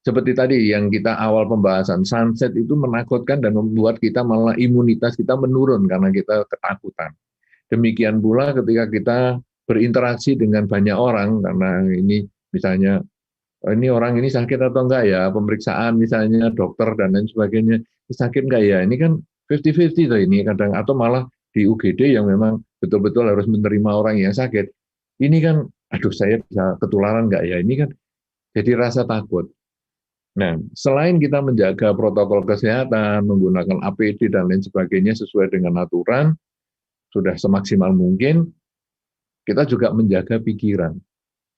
A: Seperti tadi yang kita awal pembahasan, sunset itu menakutkan dan membuat kita malah imunitas kita menurun karena kita ketakutan. Demikian pula ketika kita berinteraksi dengan banyak orang, karena ini misalnya, ini orang ini sakit atau enggak ya, pemeriksaan misalnya dokter dan lain sebagainya, sakit enggak ya, ini kan 50-50 tuh ini kadang, atau malah di UGD yang memang betul-betul harus menerima orang yang sakit, ini kan, aduh saya bisa ketularan enggak ya, ini kan jadi rasa takut. Nah, selain kita menjaga protokol kesehatan, menggunakan APD dan lain sebagainya sesuai dengan aturan, sudah semaksimal mungkin, kita juga menjaga pikiran.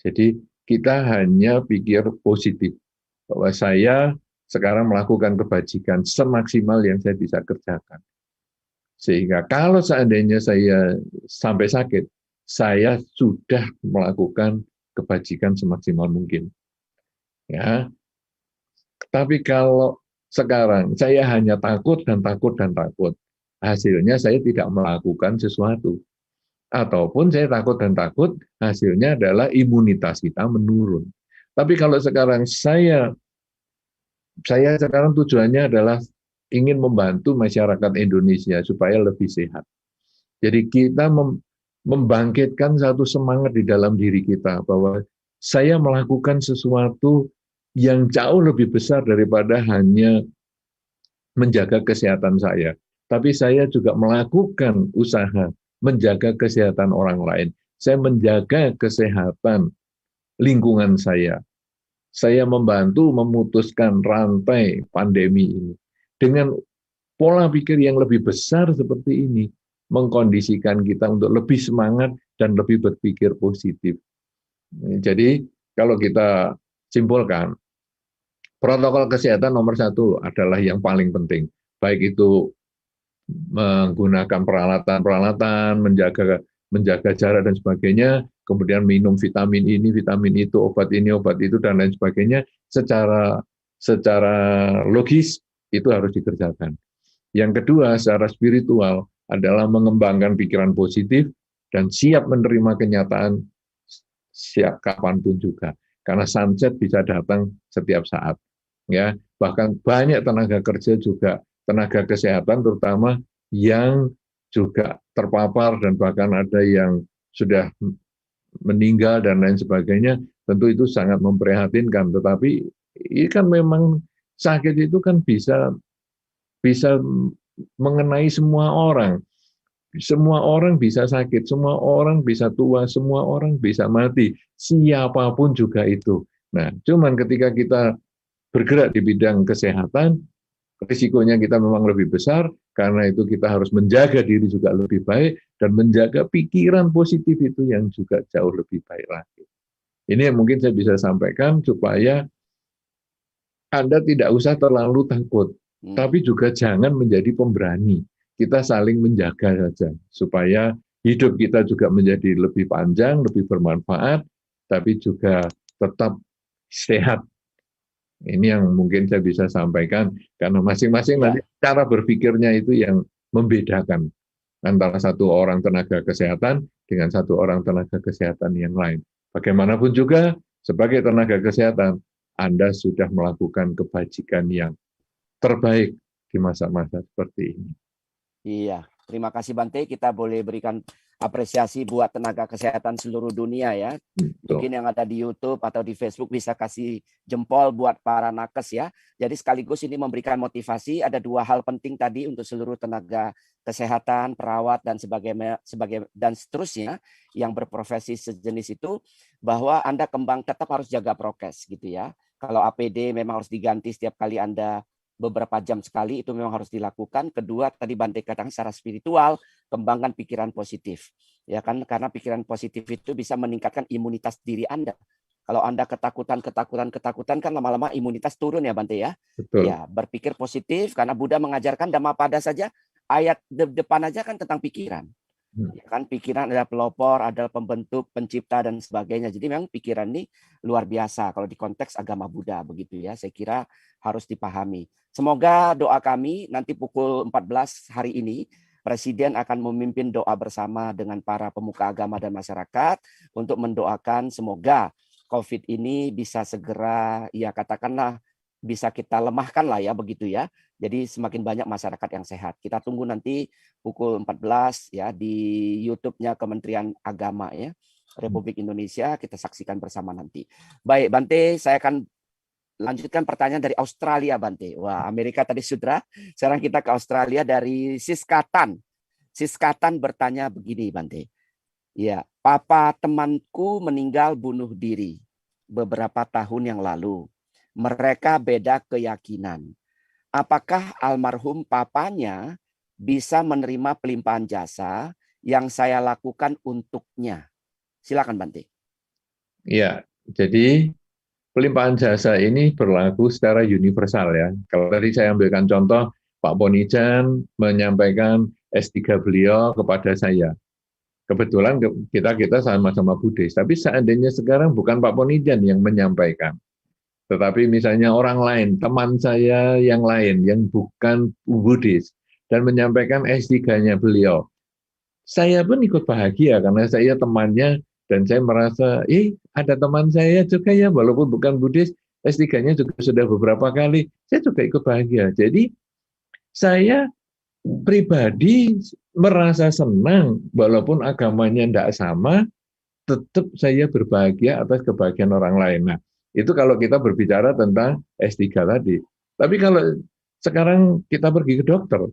A: Jadi kita hanya pikir positif, bahwa saya sekarang melakukan kebajikan semaksimal yang saya bisa kerjakan. Sehingga kalau seandainya saya sampai sakit, saya sudah melakukan kebajikan semaksimal mungkin. Ya, tapi kalau sekarang saya hanya takut dan takut dan takut, hasilnya saya tidak melakukan sesuatu. Ataupun saya takut dan takut, hasilnya adalah imunitas kita menurun. Tapi kalau sekarang saya sekarang tujuannya adalah ingin membantu masyarakat Indonesia supaya lebih sehat. Jadi kita membangkitkan satu semangat di dalam diri kita bahwa saya melakukan sesuatu yang jauh lebih besar daripada hanya menjaga kesehatan saya. Tapi saya juga melakukan usaha menjaga kesehatan orang lain. Saya menjaga kesehatan lingkungan saya. Saya membantu memutuskan rantai pandemi ini. Dengan pola pikir yang lebih besar seperti ini, mengkondisikan kita untuk lebih semangat dan lebih berpikir positif. Jadi kalau kita simpulkan, protokol kesehatan nomor 1 adalah yang paling penting. Baik itu menggunakan peralatan-peralatan, menjaga jarak dan sebagainya, kemudian minum vitamin ini, vitamin itu, obat ini, obat itu, dan lain sebagainya, secara logis itu harus dikerjakan. Yang kedua, secara spiritual adalah mengembangkan pikiran positif dan siap menerima kenyataan siap kapanpun juga. Karena sunset bisa datang setiap saat. Ya, bahkan banyak tenaga kerja juga, tenaga kesehatan terutama yang juga terpapar dan bahkan ada yang sudah meninggal dan lain sebagainya, tentu itu sangat memprihatinkan. Tetapi ini kan memang sakit itu kan bisa mengenai semua orang. Semua orang bisa sakit, semua orang bisa tua, semua orang bisa mati, siapapun juga itu. Nah, cuman ketika kita bergerak di bidang kesehatan, risikonya kita memang lebih besar, karena itu kita harus menjaga diri juga lebih baik, dan menjaga pikiran positif itu yang juga jauh lebih baik lagi. Ini yang mungkin saya bisa sampaikan supaya Anda tidak usah terlalu takut, tapi juga jangan menjadi pemberani. Kita saling menjaga saja, supaya hidup kita juga menjadi lebih panjang, lebih bermanfaat, tapi juga tetap sehat. Ini yang mungkin saya bisa sampaikan, karena masing-masing nanti cara berpikirnya itu yang membedakan antara satu orang tenaga kesehatan dengan satu orang tenaga kesehatan yang lain. Bagaimanapun juga, sebagai tenaga kesehatan, Anda sudah melakukan kebajikan yang terbaik di masa-masa seperti ini.
B: Iya, terima kasih Bante. Kita boleh berikan apresiasi buat tenaga kesehatan seluruh dunia ya. Mungkin yang ada di YouTube atau di Facebook bisa kasih jempol buat para nakes ya. Jadi sekaligus ini memberikan motivasi. Ada dua hal penting tadi untuk seluruh tenaga kesehatan, perawat dan dan seterusnya yang berprofesi sejenis itu, bahwa Anda tetap harus jaga prokes gitu ya. Kalau APD memang harus diganti setiap kali Anda beberapa jam sekali, itu memang harus dilakukan. Kedua, tadi Bante katakan secara spiritual, kembangkan pikiran positif. Ya kan, karena pikiran positif itu bisa meningkatkan imunitas diri Anda. Kalau Anda ketakutan kan lama-lama imunitas turun ya Bante ya.
A: Betul.
B: Ya, berpikir positif karena Buddha mengajarkan Dhammapada saja, ayat depan aja kan tentang pikiran. Ya kan, pikiran adalah pelopor, adalah pembentuk, pencipta dan sebagainya. Jadi memang pikiran ini luar biasa kalau di konteks agama Buddha begitu ya. Saya kira harus dipahami. Semoga doa kami nanti pukul 14 hari ini Presiden akan memimpin doa bersama dengan para pemuka agama dan masyarakat untuk mendoakan semoga COVID ini bisa segera, ya katakanlah bisa kita lemahkan lah ya begitu ya. Jadi semakin banyak masyarakat yang sehat. Kita tunggu nanti pukul 14 ya di YouTube-nya Kementerian Agama ya Republik Indonesia, kita saksikan bersama nanti. Baik Bante, saya akan lanjutkan pertanyaan dari Australia Bante. Wah, Amerika tadi sudah. Sekarang kita ke Australia dari Siskatan. Siskatan bertanya begini Bante. Ya, papa temanku meninggal bunuh diri beberapa tahun yang lalu. Mereka beda keyakinan. Apakah almarhum papanya bisa menerima pelimpahan jasa yang saya lakukan untuknya? Silakan Bante.
A: Ya, jadi pelimpahan jasa ini berlaku secara universal ya. Kalau tadi saya ambilkan contoh, Pak Ponijan menyampaikan S3 beliau kepada saya. Kebetulan kita sama-sama Buddhis, tapi seandainya sekarang bukan Pak Ponijan yang menyampaikan, tetapi misalnya orang lain, teman saya yang lain, yang bukan Buddhis, dan menyampaikan S3-nya beliau. Saya pun ikut bahagia karena saya temannya, dan saya merasa, ada teman saya juga ya, walaupun bukan Buddhis, S3-nya juga sudah beberapa kali, saya juga ikut bahagia. Jadi, saya pribadi merasa senang, walaupun agamanya tidak sama, tetap saya berbahagia atas kebahagiaan orang lain. Nah, itu kalau kita berbicara tentang S3 tadi. Tapi kalau sekarang kita pergi ke dokter,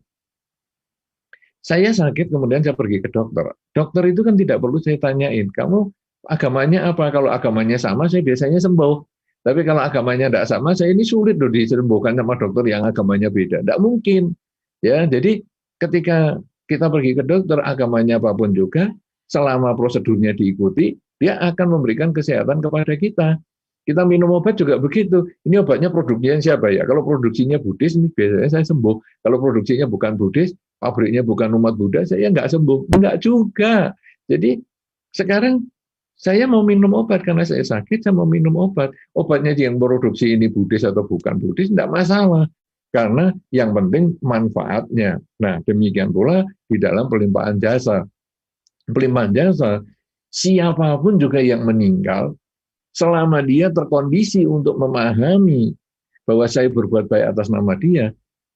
A: saya sakit kemudian saya pergi ke dokter. Dokter itu kan tidak perlu saya tanyain, kamu agamanya apa? Kalau agamanya sama, saya biasanya sembuh. Tapi kalau agamanya tidak sama, saya ini sulit loh disembuhkan sama dokter yang agamanya beda. Tidak mungkin. Ya, jadi ketika kita pergi ke dokter, agamanya apapun juga, selama prosedurnya diikuti, dia akan memberikan kesehatan kepada kita. Kita minum obat juga begitu. Ini obatnya produksinya siapa ya? Kalau produksinya Buddhis, ini biasanya saya sembuh. Kalau produksinya bukan Buddhis, pabriknya bukan umat Buddha, saya nggak sembuh. Nggak juga. Jadi sekarang saya mau minum obat karena saya sakit, saya mau minum obat. Obatnya yang produksi ini Buddhis atau bukan Buddhis, nggak masalah. Karena yang penting manfaatnya. Nah, demikian pula di dalam pelimpahan jasa. Pelimpahan jasa, siapapun juga yang meninggal, selama dia terkondisi untuk memahami bahwa saya berbuat baik atas nama dia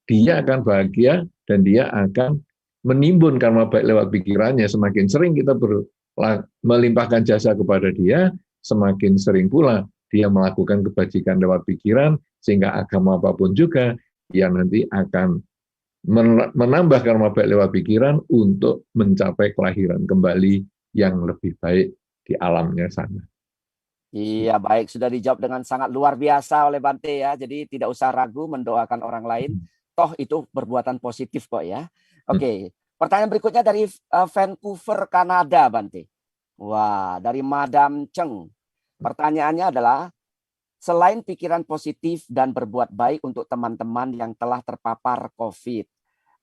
A: akan bahagia dan dia akan menimbun karma baik lewat pikirannya. Semakin sering kita melimpahkan jasa kepada dia, semakin sering pula dia melakukan kebajikan lewat pikiran, sehingga agama apapun juga, dia nanti akan menambah karma baik lewat pikiran untuk mencapai kelahiran kembali yang lebih baik di alamnya sana.
B: Iya, baik. Sudah dijawab dengan sangat luar biasa oleh Bante ya. Jadi tidak usah ragu mendoakan orang lain. Toh itu perbuatan positif kok ya. Oke. Pertanyaan berikutnya dari Vancouver, Kanada, Bante. Wah, dari Madam Cheng. Pertanyaannya adalah, selain pikiran positif dan berbuat baik untuk teman-teman yang telah terpapar COVID,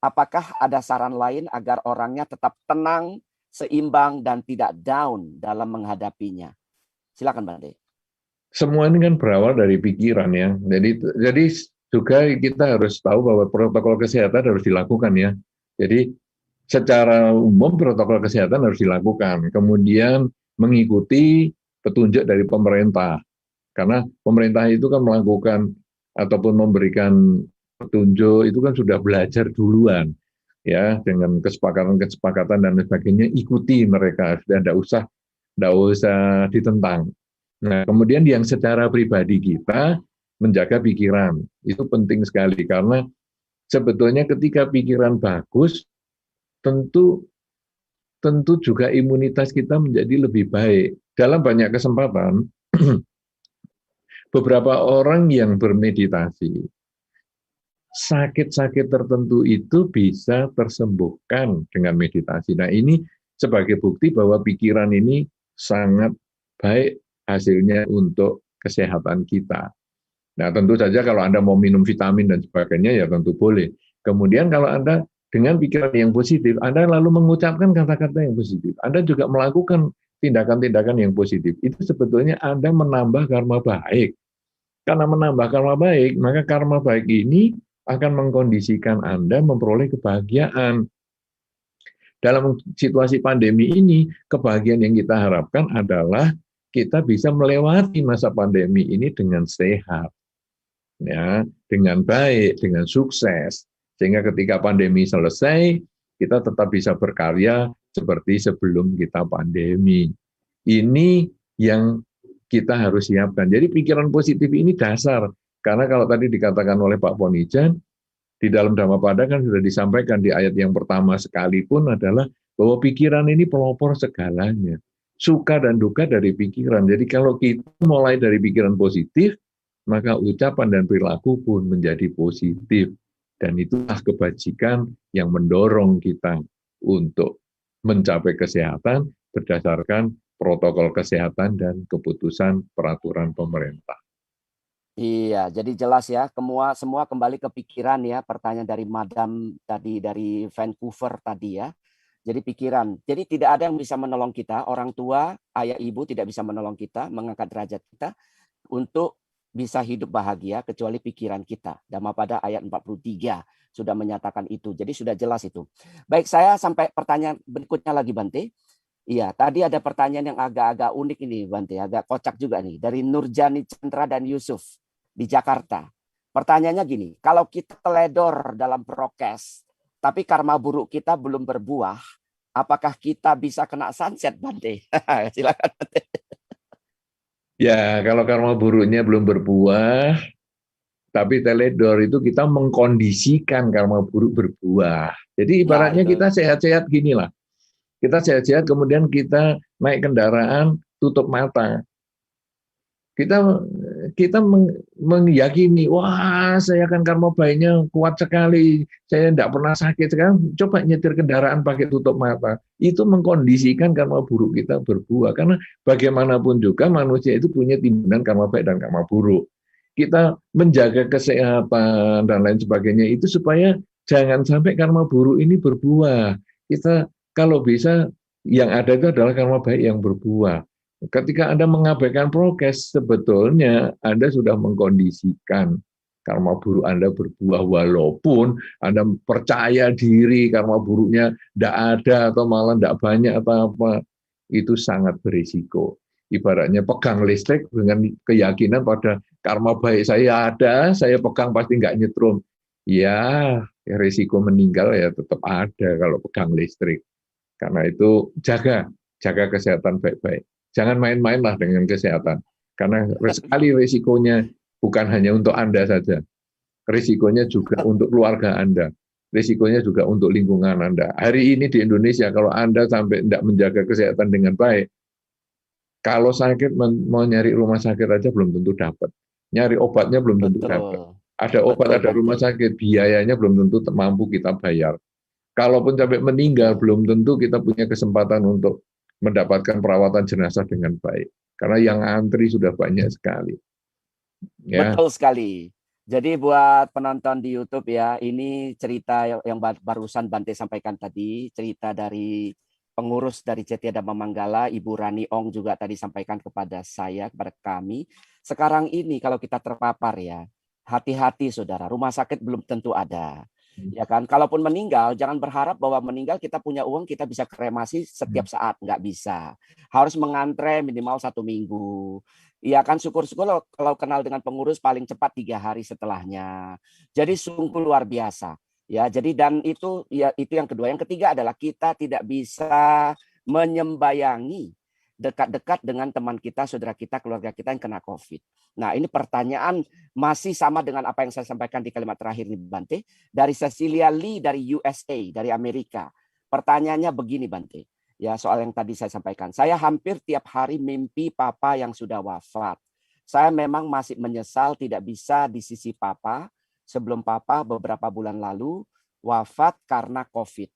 B: apakah ada saran lain agar orangnya tetap tenang, seimbang, dan tidak down dalam menghadapinya? Silakan Bante.
A: semua ini kan berawal dari pikiran ya. Jadi juga kita harus tahu bahwa protokol kesehatan harus dilakukan ya. Jadi secara umum protokol kesehatan harus dilakukan. Kemudian mengikuti petunjuk dari pemerintah. Karena pemerintah itu kan melakukan ataupun memberikan petunjuk itu kan sudah belajar duluan ya dengan kesepakatan-kesepakatan dan sebagainya, ikuti mereka, sudah tidak usah ditentang. Nah, kemudian yang secara pribadi kita menjaga pikiran, itu penting sekali karena sebetulnya ketika pikiran bagus, tentu tentu juga imunitas kita menjadi lebih baik. Dalam banyak kesempatan, beberapa orang yang bermeditasi, sakit-sakit tertentu itu bisa tersembuhkan dengan meditasi. Nah, ini sebagai bukti bahwa pikiran ini sangat baik hasilnya untuk kesehatan kita. Nah, tentu saja kalau Anda mau minum vitamin dan sebagainya, ya tentu boleh. Kemudian kalau Anda dengan pikiran yang positif, Anda lalu mengucapkan kata-kata yang positif. Anda juga melakukan tindakan-tindakan yang positif. Itu sebetulnya Anda menambah karma baik. Karena menambah karma baik, maka karma baik ini akan mengkondisikan Anda memperoleh kebahagiaan. Dalam situasi pandemi ini, kebahagiaan yang kita harapkan adalah kita bisa melewati masa pandemi ini dengan sehat, ya, dengan baik, dengan sukses, sehingga ketika pandemi selesai, kita tetap bisa berkarya seperti sebelum kita pandemi. Ini yang kita harus siapkan. Jadi pikiran positif ini dasar, karena kalau tadi dikatakan oleh Pak Ponijan, di dalam Dhammapada kan sudah disampaikan di ayat yang pertama sekalipun adalah bahwa pikiran ini pelopor segalanya. Suka dan duka dari pikiran. Jadi kalau kita mulai dari pikiran positif, maka ucapan dan perilaku pun menjadi positif. Dan itulah kebajikan yang mendorong kita untuk mencapai kesehatan berdasarkan protokol kesehatan dan keputusan peraturan pemerintah.
B: Iya, jadi jelas ya, semua kembali ke pikiran ya. Pertanyaan dari Madam tadi dari Vancouver tadi ya. Jadi pikiran. Jadi tidak ada yang bisa menolong kita, orang tua, ayah, ibu tidak bisa menolong kita, mengangkat derajat kita untuk bisa hidup bahagia kecuali pikiran kita. Dhammapada ayat 43 sudah menyatakan itu. Jadi sudah jelas itu. Baik, saya sampai pertanyaan berikutnya lagi, Bante. Iya, tadi ada pertanyaan yang agak-agak unik ini, Bante, agak kocak juga nih, dari Nurjani Chandra dan Yusuf di Jakarta. Pertanyaannya gini, kalau kita teledor dalam prokes, tapi karma buruk kita belum berbuah, apakah kita bisa kena sunset, Bante? Silakan, Bante.
A: Ya, kalau karma buruknya belum berbuah, tapi teledor itu kita mengkondisikan karma buruk berbuah. Jadi
B: Nah,
A: ibaratnya
B: itu.
A: kita sehat-sehat gini lah. Kita sehat-sehat kemudian kita naik kendaraan tutup mata. Kita kita meyakini, wah saya kan karma baiknya kuat sekali, saya tidak pernah sakit. Sekarang coba nyetir kendaraan pakai tutup mata. Itu mengkondisikan karma buruk kita berbuah. Karena bagaimanapun juga manusia itu punya timbunan karma baik dan karma buruk. Kita menjaga kesehatan dan lain sebagainya itu supaya jangan sampai karma buruk ini berbuah. Kita kalau bisa yang ada itu adalah karma baik yang berbuah. Ketika Anda mengabaikan prokes, sebetulnya Anda sudah mengkondisikan karma buruk Anda berbuah, walaupun Anda percaya diri karma buruknya tidak ada atau malah tidak banyak atau apa, itu sangat berisiko. Ibaratnya pegang listrik dengan keyakinan pada karma baik saya ada, saya pegang pasti nggak nyetrum. Ya, risiko meninggal ya tetap ada kalau pegang listrik. Karena itu jaga kesehatan baik-baik. Jangan main-mainlah dengan kesehatan. Karena sekali risikonya bukan hanya untuk Anda saja. Risikonya juga untuk keluarga Anda. Risikonya juga untuk lingkungan Anda. Hari ini di Indonesia, kalau Anda sampai tidak menjaga kesehatan dengan baik, kalau sakit mau nyari rumah sakit aja belum tentu dapat. Nyari obatnya belum tentu dapat.
B: Betul.
A: Ada obat,
B: Betul,
A: ada rumah
B: Bante.
A: sakit, biayanya belum tentu mampu kita bayar. Kalaupun sampai meninggal,
B: Betul.
A: belum tentu kita punya kesempatan untuk mendapatkan perawatan jenazah dengan baik. Karena yang antri sudah banyak sekali. Ya,
B: Betul sekali. Jadi buat penonton di YouTube ya, ini cerita yang barusan Bante sampaikan tadi, cerita dari pengurus dari Setia Dhamma Manggala, Ibu Rani Ong juga tadi sampaikan kepada saya, kepada kami. Sekarang ini kalau kita terpapar ya, hati-hati saudara, rumah sakit belum tentu ada. Ya kan, kalaupun meninggal, jangan berharap bahwa meninggal kita punya uang, kita bisa kremasi setiap saat, nggak bisa. Harus mengantre minimal 1 minggu. Ya kan, syukur-syukur kalau kenal dengan pengurus paling cepat 3 hari setelahnya. Jadi sungguh luar biasa. Ya, jadi dan itu ya itu yang kedua. Yang ketiga adalah kita tidak bisa menyembayangi dekat-dekat dengan teman kita, saudara kita, keluarga kita yang kena COVID. Nah, ini pertanyaan masih sama dengan apa yang saya sampaikan di kalimat terakhir nih, Bante. Dari Cecilia Lee dari USA, dari Amerika. Pertanyaannya begini, Bante. Ya, soal yang tadi saya sampaikan. Saya hampir tiap hari mimpi papa yang sudah wafat. Saya memang masih menyesal tidak bisa di sisi papa sebelum papa beberapa bulan lalu wafat karena COVID.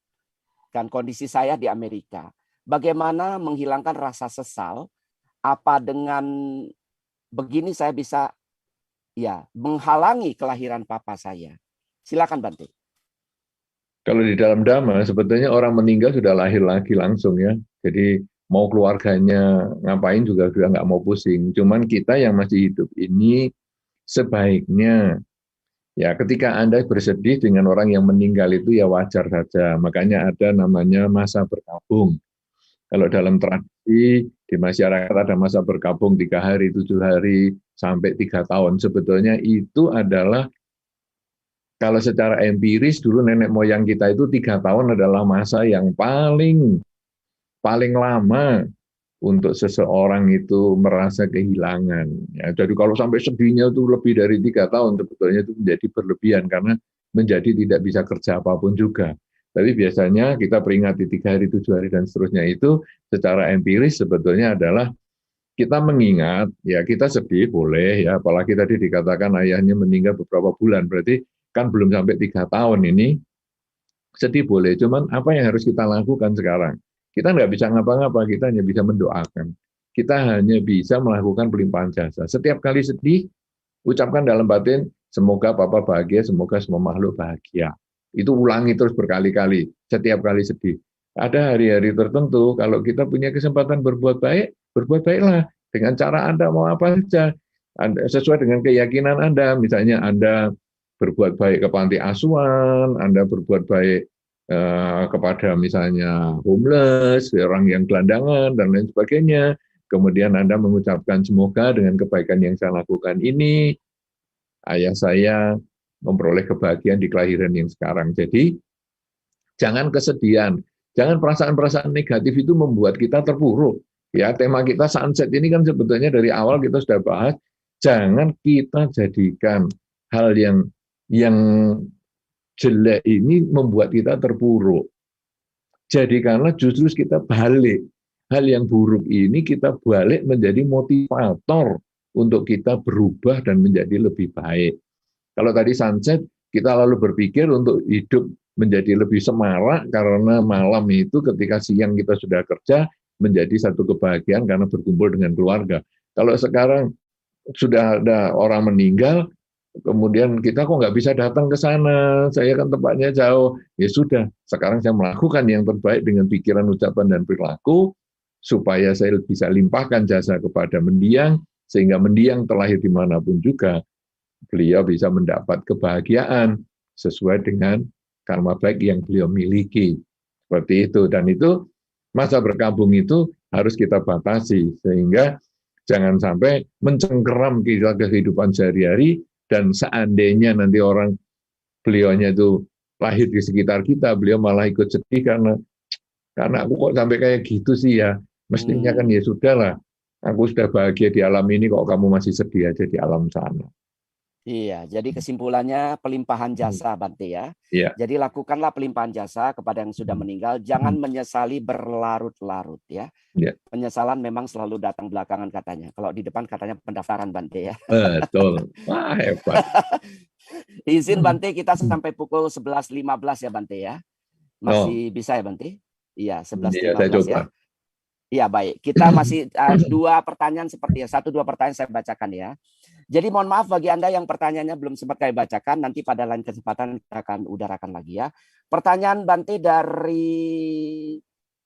B: Dan kondisi saya di Amerika. Bagaimana menghilangkan rasa sesal? Apa dengan begini saya bisa ya menghalangi kelahiran papa saya? Silakan Bante.
A: Kalau di dalam Dhamma sebetulnya orang meninggal sudah lahir lagi langsung ya. Jadi mau keluarganya ngapain juga nggak mau pusing. Cuman kita yang masih hidup ini sebaiknya ya ketika Anda bersedih dengan orang yang meninggal itu ya wajar saja. Makanya ada namanya masa berkabung. Kalau dalam tradisi di masyarakat ada masa berkabung 3 hari, 7 hari, sampai 3 tahun. Sebetulnya itu adalah, kalau secara empiris dulu nenek moyang kita itu 3 tahun adalah masa yang paling lama untuk seseorang itu merasa kehilangan. Ya, jadi kalau sampai sedihnya itu lebih dari 3 tahun, sebetulnya itu menjadi berlebihan karena menjadi tidak bisa kerja apapun juga. Tapi biasanya kita peringati 3 hari, 7 hari, dan seterusnya itu secara empiris sebetulnya adalah kita mengingat, ya kita sedih boleh, ya apalagi tadi dikatakan ayahnya meninggal beberapa bulan, berarti kan belum sampai 3 tahun ini, sedih boleh, cuman apa yang harus kita lakukan sekarang? Kita nggak bisa ngapa-ngapa, kita hanya bisa mendoakan. Kita hanya bisa melakukan pelimpahan jasa. Setiap kali sedih, ucapkan dalam batin, semoga Papa bahagia, semoga semua makhluk bahagia. Itu ulangi terus berkali-kali, setiap kali sedih. Ada hari-hari tertentu, kalau kita punya kesempatan berbuat baik, berbuat baiklah. Dengan cara Anda mau apa saja. Sesuai dengan keyakinan Anda. Misalnya Anda berbuat baik ke panti asuhan, Anda berbuat baik kepada misalnya homeless, orang yang gelandangan, dan lain sebagainya. Kemudian Anda mengucapkan semoga dengan kebaikan yang saya lakukan ini, ayah saya memperoleh kebahagiaan di kelahiran yang sekarang. Jadi, jangan kesedihan, jangan perasaan-perasaan negatif itu membuat kita terpuruk. Ya, tema kita sunset ini kan sebetulnya dari awal kita sudah bahas, jangan kita jadikan hal yang jelek ini membuat kita terpuruk. Jadikanlah justru kita balik. Hal yang buruk ini kita balik menjadi motivator untuk kita berubah dan menjadi lebih baik. Kalau tadi sunset, kita lalu berpikir untuk hidup menjadi lebih semarak karena malam itu ketika siang kita sudah kerja menjadi satu kebahagiaan karena berkumpul dengan keluarga. Kalau sekarang sudah ada orang meninggal, kemudian kita kok nggak bisa datang ke sana, saya kan tempatnya jauh. Ya sudah, sekarang saya melakukan yang terbaik dengan pikiran, ucapan, dan perilaku, supaya saya bisa limpahkan jasa kepada mendiang, sehingga mendiang terlahir dimanapun juga, beliau bisa mendapat kebahagiaan sesuai dengan karma baik yang beliau miliki. Seperti itu. Dan itu, masa berkabung itu harus kita batasi, sehingga jangan sampai mencengkeram kita kehidupan sehari-hari, dan seandainya nanti orang beliaunya itu lahir di sekitar kita, beliau malah ikut sedih karena aku kok sampai kayak gitu sih ya. Mestinya kan ya sudahlah, aku sudah bahagia di alam ini, kok kamu masih sedih aja di alam sana.
B: Iya, jadi kesimpulannya pelimpahan jasa, Bante ya.
A: Ya.
B: Jadi lakukanlah pelimpahan jasa kepada yang sudah meninggal, jangan menyesali berlarut-larut ya.
A: Ya.
B: Penyesalan memang selalu datang belakangan katanya. Kalau di depan katanya pendaftaran, Bante ya.
A: Betul. Wah, hebat.
B: Izin Bante, kita sampai pukul 11.15 ya Bante ya. Masih bisa ya Bante? Iya, 11.15 ya. Iya, baik. Kita masih 2 pertanyaan seperti ya. 1-2 pertanyaan saya bacakan ya. Jadi mohon maaf bagi Anda yang pertanyaannya belum sempat saya bacakan, nanti pada lain kesempatan kita akan udarakan lagi ya. Pertanyaan Bante dari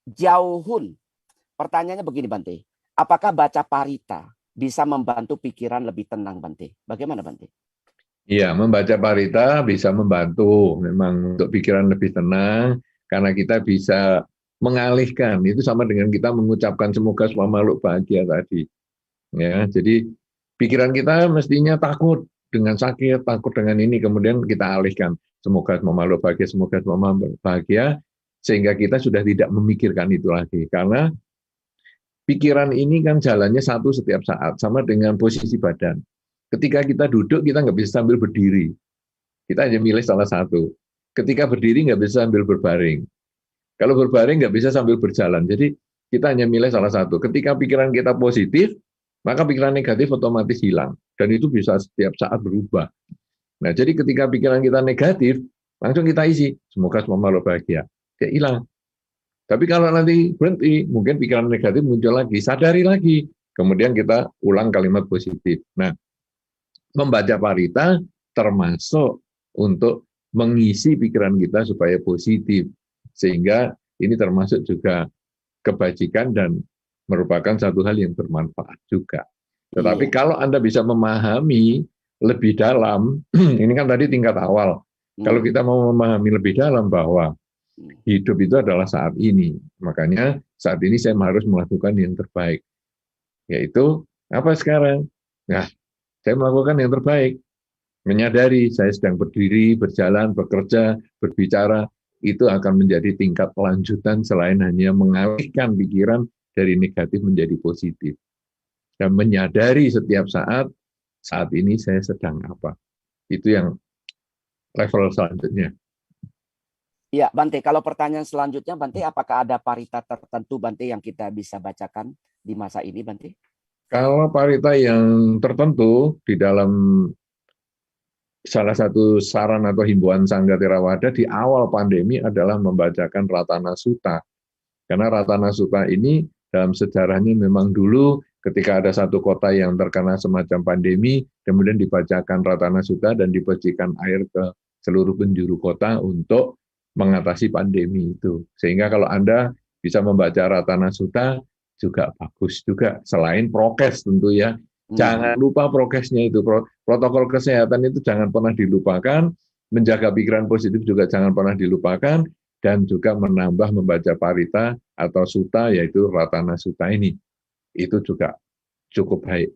B: Jauhun. Pertanyaannya begini Bante. Apakah baca parita bisa membantu pikiran lebih tenang Bante? Bagaimana Bante?
A: Iya, membaca parita bisa membantu memang untuk pikiran lebih tenang karena kita bisa mengalihkan. Itu sama dengan kita mengucapkan semoga semua makhluk bahagia tadi. Ya, jadi pikiran kita mestinya takut dengan sakit, takut dengan ini, kemudian kita alihkan semoga semua makhluk bahagia, semoga semua makhluk bahagia, sehingga kita sudah tidak memikirkan itu lagi. Karena pikiran ini kan jalannya satu setiap saat, sama dengan posisi badan. Ketika kita duduk, kita nggak bisa sambil berdiri. Kita hanya milih salah satu. Ketika berdiri, nggak bisa sambil berbaring. Kalau berbaring, nggak bisa sambil berjalan. Jadi, kita hanya milih salah satu. Ketika pikiran kita positif, maka pikiran negatif otomatis hilang. Dan itu bisa setiap saat berubah. Nah, jadi ketika pikiran kita negatif, langsung kita isi. Semoga semua makhluk bahagia. Dia hilang. Tapi kalau nanti berhenti, mungkin pikiran negatif muncul lagi, sadari lagi. Kemudian kita ulang kalimat positif. Nah, membaca parita termasuk untuk mengisi pikiran kita supaya positif. Sehingga ini termasuk juga kebajikan dan merupakan satu hal yang bermanfaat juga. Tetapi kalau Anda bisa memahami lebih dalam, ini kan tadi tingkat awal. Kalau kita mau memahami lebih dalam bahwa hidup itu adalah saat ini. Makanya saat ini saya harus melakukan yang terbaik. Yaitu apa sekarang? Nah, saya melakukan yang terbaik. Menyadari saya sedang berdiri, berjalan, bekerja, berbicara, itu akan menjadi tingkat lanjutan selain hanya mengalihkan pikiran dari negatif menjadi positif. Dan menyadari setiap saat ini saya sedang apa. Itu yang level selanjutnya.
B: Ya, Bante, kalau pertanyaan selanjutnya, Bante, apakah ada parita tertentu, Bante, yang kita bisa bacakan di masa ini, Bante?
A: Kalau parita yang tertentu di dalam salah satu saran atau himbauan Sangga Theravada di awal pandemi adalah membacakan Ratana Sutta. Karena Ratana Sutta ini dalam sejarahnya memang dulu ketika ada satu kota yang terkena semacam pandemi, kemudian dibacakan Ratana Sutta dan dibagikan air ke seluruh penjuru kota untuk mengatasi pandemi itu. Sehingga kalau Anda bisa membaca Ratana Sutta juga bagus juga, selain prokes tentu ya. Jangan lupa prokesnya itu, protokol kesehatan itu jangan pernah dilupakan, menjaga pikiran positif juga jangan pernah dilupakan, dan juga menambah membaca parita atau sutta, yaitu Ratana Sutta ini. Itu juga cukup baik.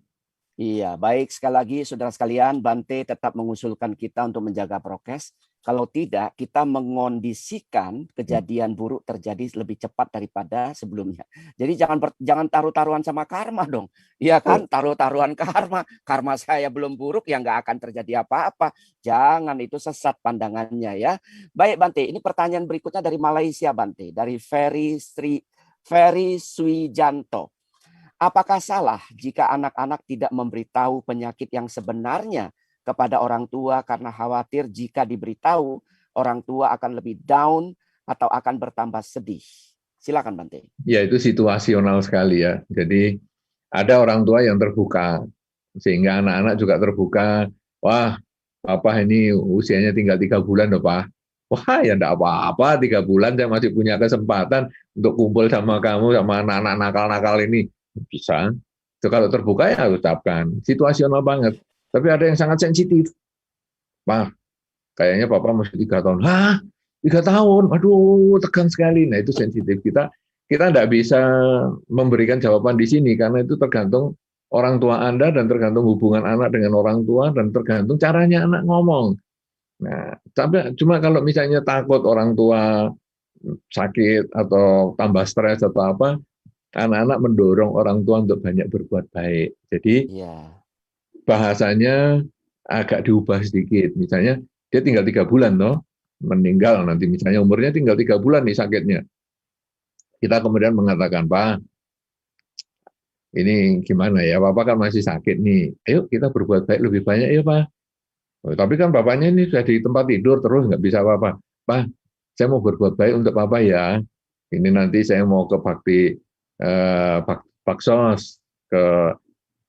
B: Iya, baik. Sekali lagi, saudara sekalian, Bante tetap mengusulkan kita untuk menjaga prokes. Kalau tidak, kita mengondisikan kejadian buruk terjadi lebih cepat daripada sebelumnya. Jadi jangan taruh-taruhan sama karma dong. Iya kan, taruh-taruhan karma. Karma saya belum buruk, ya nggak akan terjadi apa-apa. Jangan, itu sesat pandangannya ya. Baik Bante, ini pertanyaan berikutnya dari Malaysia Bante. Dari Ferry Swijanto. Apakah salah jika anak-anak tidak memberitahu penyakit yang sebenarnya kepada orang tua karena khawatir jika diberitahu orang tua akan lebih down atau akan bertambah sedih? Silakan Bante.
A: Ya, itu situasional sekali ya. Jadi ada orang tua yang terbuka sehingga anak-anak juga terbuka. Wah, Papa ini usianya tinggal 3 bulan loh Pak. Wah, ya enggak apa-apa, 3 bulan saya masih punya kesempatan untuk kumpul sama kamu, sama anak-anak nakal-nakal ini. Bisa. Itu kalau terbuka ya ucapkan. Situasional banget. Tapi ada yang sangat sensitif. Pak, kayaknya Papa masih 3 tahun. Hah? 3 tahun? Aduh, tegang sekali. Nah, itu sensitif. Kita tidak bisa memberikan jawaban di sini karena itu tergantung orang tua Anda dan tergantung hubungan anak dengan orang tua dan tergantung caranya anak ngomong. Nah, tapi cuma kalau misalnya takut orang tua sakit atau tambah stres atau apa, anak-anak mendorong orang tua untuk banyak berbuat baik. Jadi bahasanya agak diubah sedikit. Misalnya dia tinggal 3 bulan toh, meninggal nanti misalnya umurnya tinggal 3 bulan nih sakitnya. Kita kemudian mengatakan, Pak, ini gimana ya, Bapak kan masih sakit nih. Ayo kita berbuat baik lebih banyak ya Pak. Oh, tapi kan bapaknya ini sudah di tempat tidur terus nggak bisa apa-apa. Pak, saya mau berbuat baik untuk Bapak ya. Ini nanti saya mau ke Baksos, ke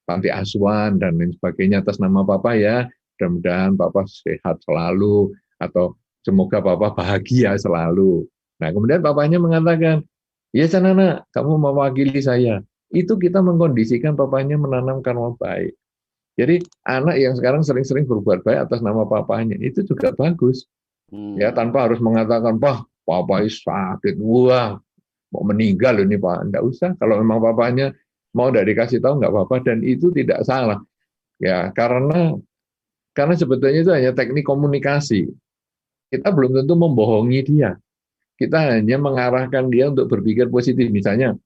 A: panti asuhan dan lain sebagainya atas nama Papa ya. Mudah-mudahan Papa sehat selalu atau semoga Papa bahagia selalu. Nah, kemudian papanya mengatakan, Ya Sanana, kamu mewakili saya. Itu kita mengkondisikan papanya menanam karma baik. Jadi anak yang sekarang sering-sering berbuat baik atas nama papanya, itu juga bagus. Ya, tanpa harus mengatakan, Pak, papa sakit, wah, mau meninggal ini Pak. Enggak usah, kalau memang papanya mau tidak dikasih tahu nggak apa-apa, dan itu tidak salah. Ya, karena sebetulnya itu hanya teknik komunikasi. Kita belum tentu membohongi dia. Kita hanya mengarahkan dia untuk berpikir positif. Misalnya,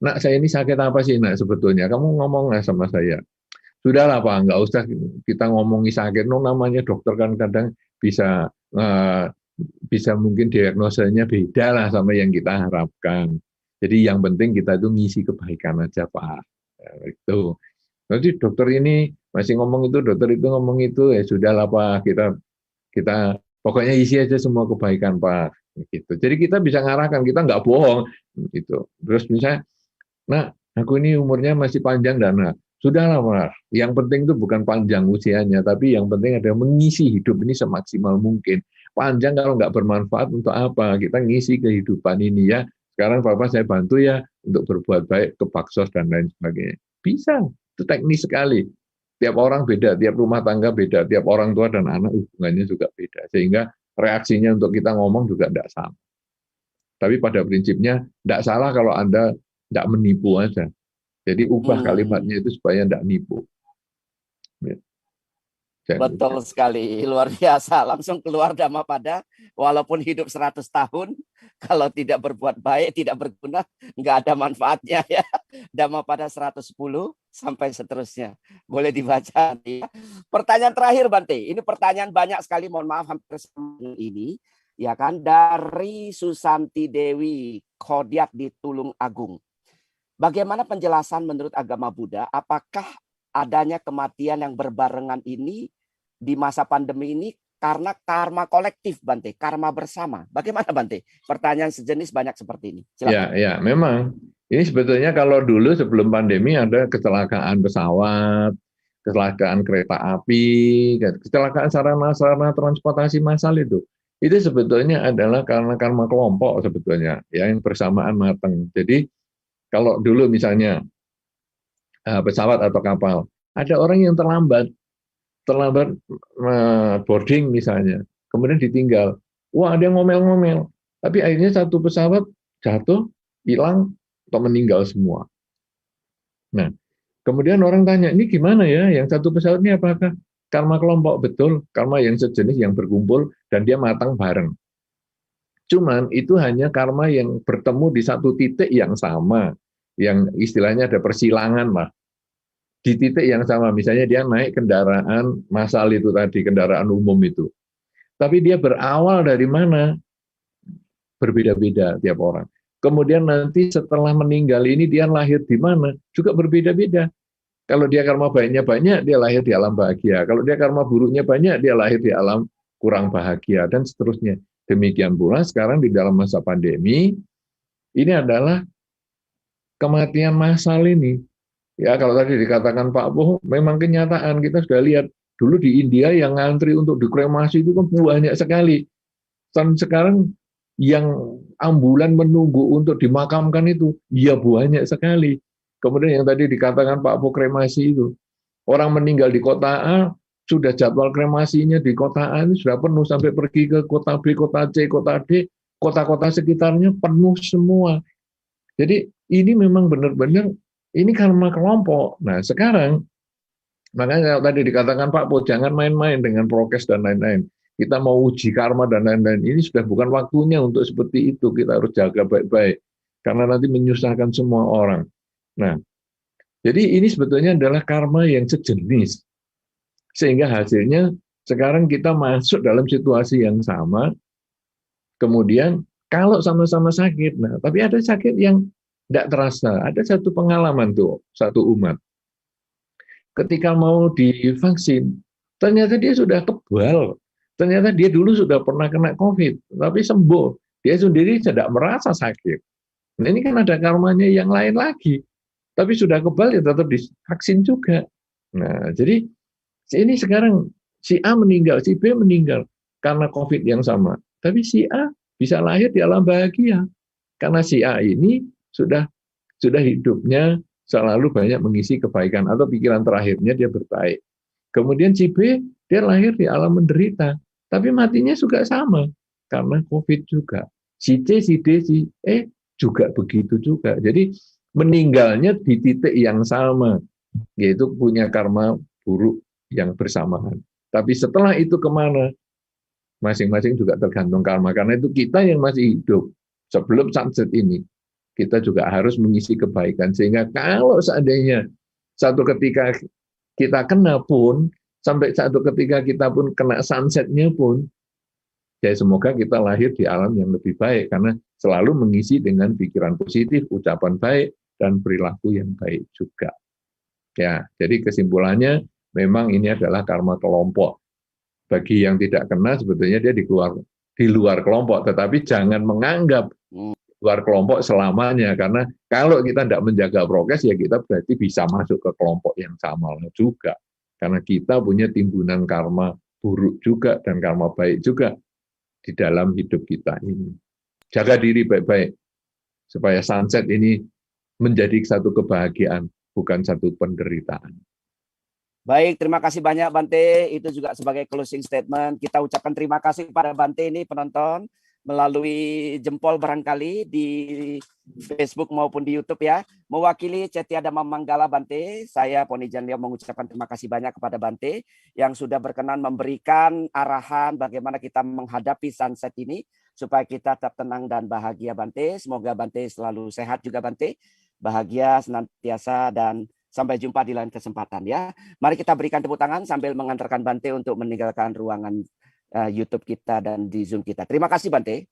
A: nak saya ini sakit apa sih nak sebetulnya? Kamu ngomong nggak sama saya? Sudahlah Pak, nggak usah kita ngomongi sakit. No, namanya dokter kan kadang bisa bisa mungkin diagnosanya beda lah sama yang kita harapkan. Jadi yang penting kita itu ngisi kebaikan aja Pak. Ya, itu. Nanti dokter ini masih ngomong itu, dokter itu ngomong itu, ya sudahlah Pak, kita pokoknya isi aja semua kebaikan Pak. Gitu. Jadi kita bisa ngarahkan, kita nggak bohong. Gitu. Terus misalnya, nah aku ini umurnya masih panjang dan nah, sudahlah Pak. Yang penting itu bukan panjang usianya, tapi yang penting adalah mengisi hidup ini semaksimal mungkin. Panjang kalau nggak bermanfaat untuk apa? Kita ngisi kehidupan ini ya. Sekarang Bapak saya bantu ya untuk berbuat baik ke baksos dan lain sebagainya. Bisa, itu teknis sekali. Tiap orang beda, tiap rumah tangga beda, tiap orang tua dan anak hubungannya juga beda. Sehingga reaksinya untuk kita ngomong juga tidak sama. Tapi pada prinsipnya tidak salah kalau Anda tidak menipu aja. Jadi ubah kalimatnya itu supaya tidak nipu.
B: Betul sekali, luar biasa. Langsung keluar Dhammapada, walaupun hidup 100 tahun, kalau tidak berbuat baik, tidak berguna, nggak ada manfaatnya ya. Dhammapada 110 sampai seterusnya. Boleh dibaca. Ya. Pertanyaan terakhir Bante, ini pertanyaan banyak sekali, mohon maaf hampir sama ini. Ya kan, dari Susanti Dewi, Khodiat di Tulung Agung. Bagaimana penjelasan menurut agama Buddha, apakah adanya kematian yang berbarengan ini di masa pandemi ini karena karma kolektif Bante, karma bersama. Bagaimana Bante? Pertanyaan sejenis banyak seperti ini.
A: Silakan. Ya, memang. Ini sebetulnya kalau dulu sebelum pandemi ada kecelakaan pesawat, kecelakaan kereta api, kecelakaan sarana transportasi massal itu. Itu sebetulnya adalah karena karma kelompok sebetulnya, ya, yang bersamaan matang. Jadi kalau dulu misalnya pesawat atau kapal, ada orang yang terlambat boarding misalnya, kemudian ditinggal. Wah, ada yang ngomel-ngomel. Tapi akhirnya satu pesawat jatuh, hilang, atau meninggal semua. Nah, kemudian orang tanya, ini gimana ya? Yang satu pesawat ini apakah karma kelompok? Betul, karma yang sejenis yang berkumpul dan dia matang bareng. Cuman itu hanya karma yang bertemu di satu titik yang sama, yang istilahnya ada persilangan lah. Di titik yang sama, misalnya dia naik kendaraan massal itu tadi, kendaraan umum itu. Tapi dia berawal dari mana? Berbeda-beda tiap orang. Kemudian nanti setelah meninggal ini dia lahir di mana? Juga berbeda-beda. Kalau dia karma baiknya banyak, dia lahir di alam bahagia. Kalau dia karma buruknya banyak, dia lahir di alam kurang bahagia, dan seterusnya. Demikian pula sekarang di dalam masa pandemi, ini adalah kematian massal ini. Ya, kalau tadi dikatakan Pak Boh, memang kenyataan kita sudah lihat dulu di India yang ngantri untuk dikremasi itu kan banyak sekali. Dan sekarang yang ambulan menunggu untuk dimakamkan itu, ya banyak sekali. Kemudian yang tadi dikatakan Pak Boh kremasi itu, orang meninggal di kota A, sudah jadwal kremasinya di kota A ini sudah penuh sampai pergi ke kota B, kota C, kota D, kota-kota sekitarnya penuh semua. Jadi ini memang benar-benar ini karma kelompok. Nah, sekarang, makanya tadi dikatakan Pak Po, jangan main-main dengan prokes dan lain-lain. Kita mau uji karma dan lain-lain. Ini sudah bukan waktunya untuk seperti itu. Kita harus jaga baik-baik. Karena nanti menyusahkan semua orang. Nah, jadi ini sebetulnya adalah karma yang sejenis. Sehingga hasilnya sekarang kita masuk dalam situasi yang sama. Kemudian kalau sama-sama sakit, nah tapi ada sakit yang tidak terasa. Ada satu pengalaman tuh, satu umat. Ketika mau divaksin, ternyata dia sudah kebal. Ternyata dia dulu sudah pernah kena COVID, tapi sembuh. Dia sendiri tidak merasa sakit. Nah, ini kan ada karmanya yang lain lagi. Tapi sudah kebal ya tetap divaksin juga. Nah, jadi ini sekarang si A meninggal, si B meninggal karena COVID yang sama. Tapi si A bisa lahir di alam bahagia. Karena si A ini sudah hidupnya selalu banyak mengisi kebaikan atau pikiran terakhirnya dia berbaik. Kemudian si B, dia lahir di alam menderita, tapi matinya juga sama karena COVID juga. Si C, si D, si E juga begitu juga. Jadi meninggalnya di titik yang sama, yaitu punya karma buruk yang bersamaan. Tapi setelah itu kemana? Masing-masing juga tergantung karma. Karena itu kita yang masih hidup sebelum sunset ini, kita juga harus mengisi kebaikan. Sehingga kalau seandainya satu ketika kita kena pun, sampai satu ketika kita pun kena sunsetnya pun, ya semoga kita lahir di alam yang lebih baik, karena selalu mengisi dengan pikiran positif, ucapan baik, dan perilaku yang baik juga. Ya, jadi kesimpulannya memang ini adalah karma kelompok. Bagi yang tidak kena sebetulnya dia di luar kelompok, tetapi jangan menganggap luar kelompok selamanya, karena kalau kita tidak menjaga prokes ya kita berarti bisa masuk ke kelompok yang sama juga, karena kita punya timbunan karma buruk juga dan karma baik juga di dalam hidup kita ini. Jaga diri baik-baik supaya sunset ini menjadi satu kebahagiaan, bukan satu penderitaan.
B: Baik, terima kasih banyak Bante. Itu juga sebagai closing statement. Kita ucapkan terima kasih kepada Bante ini penonton melalui jempol barangkali di Facebook maupun di YouTube ya. Mewakili Cetya Dhamma Manggala Bante, saya Ponijan Leo mengucapkan terima kasih banyak kepada Bante yang sudah berkenan memberikan arahan bagaimana kita menghadapi sunset ini supaya kita tetap tenang dan bahagia Bante. Semoga Bante selalu sehat juga Bante, bahagia senantiasa dan sampai jumpa di lain kesempatan ya. Mari kita berikan tepuk tangan sambil mengantarkan Bante untuk meninggalkan ruangan YouTube kita dan di Zoom kita. Terima kasih Bante.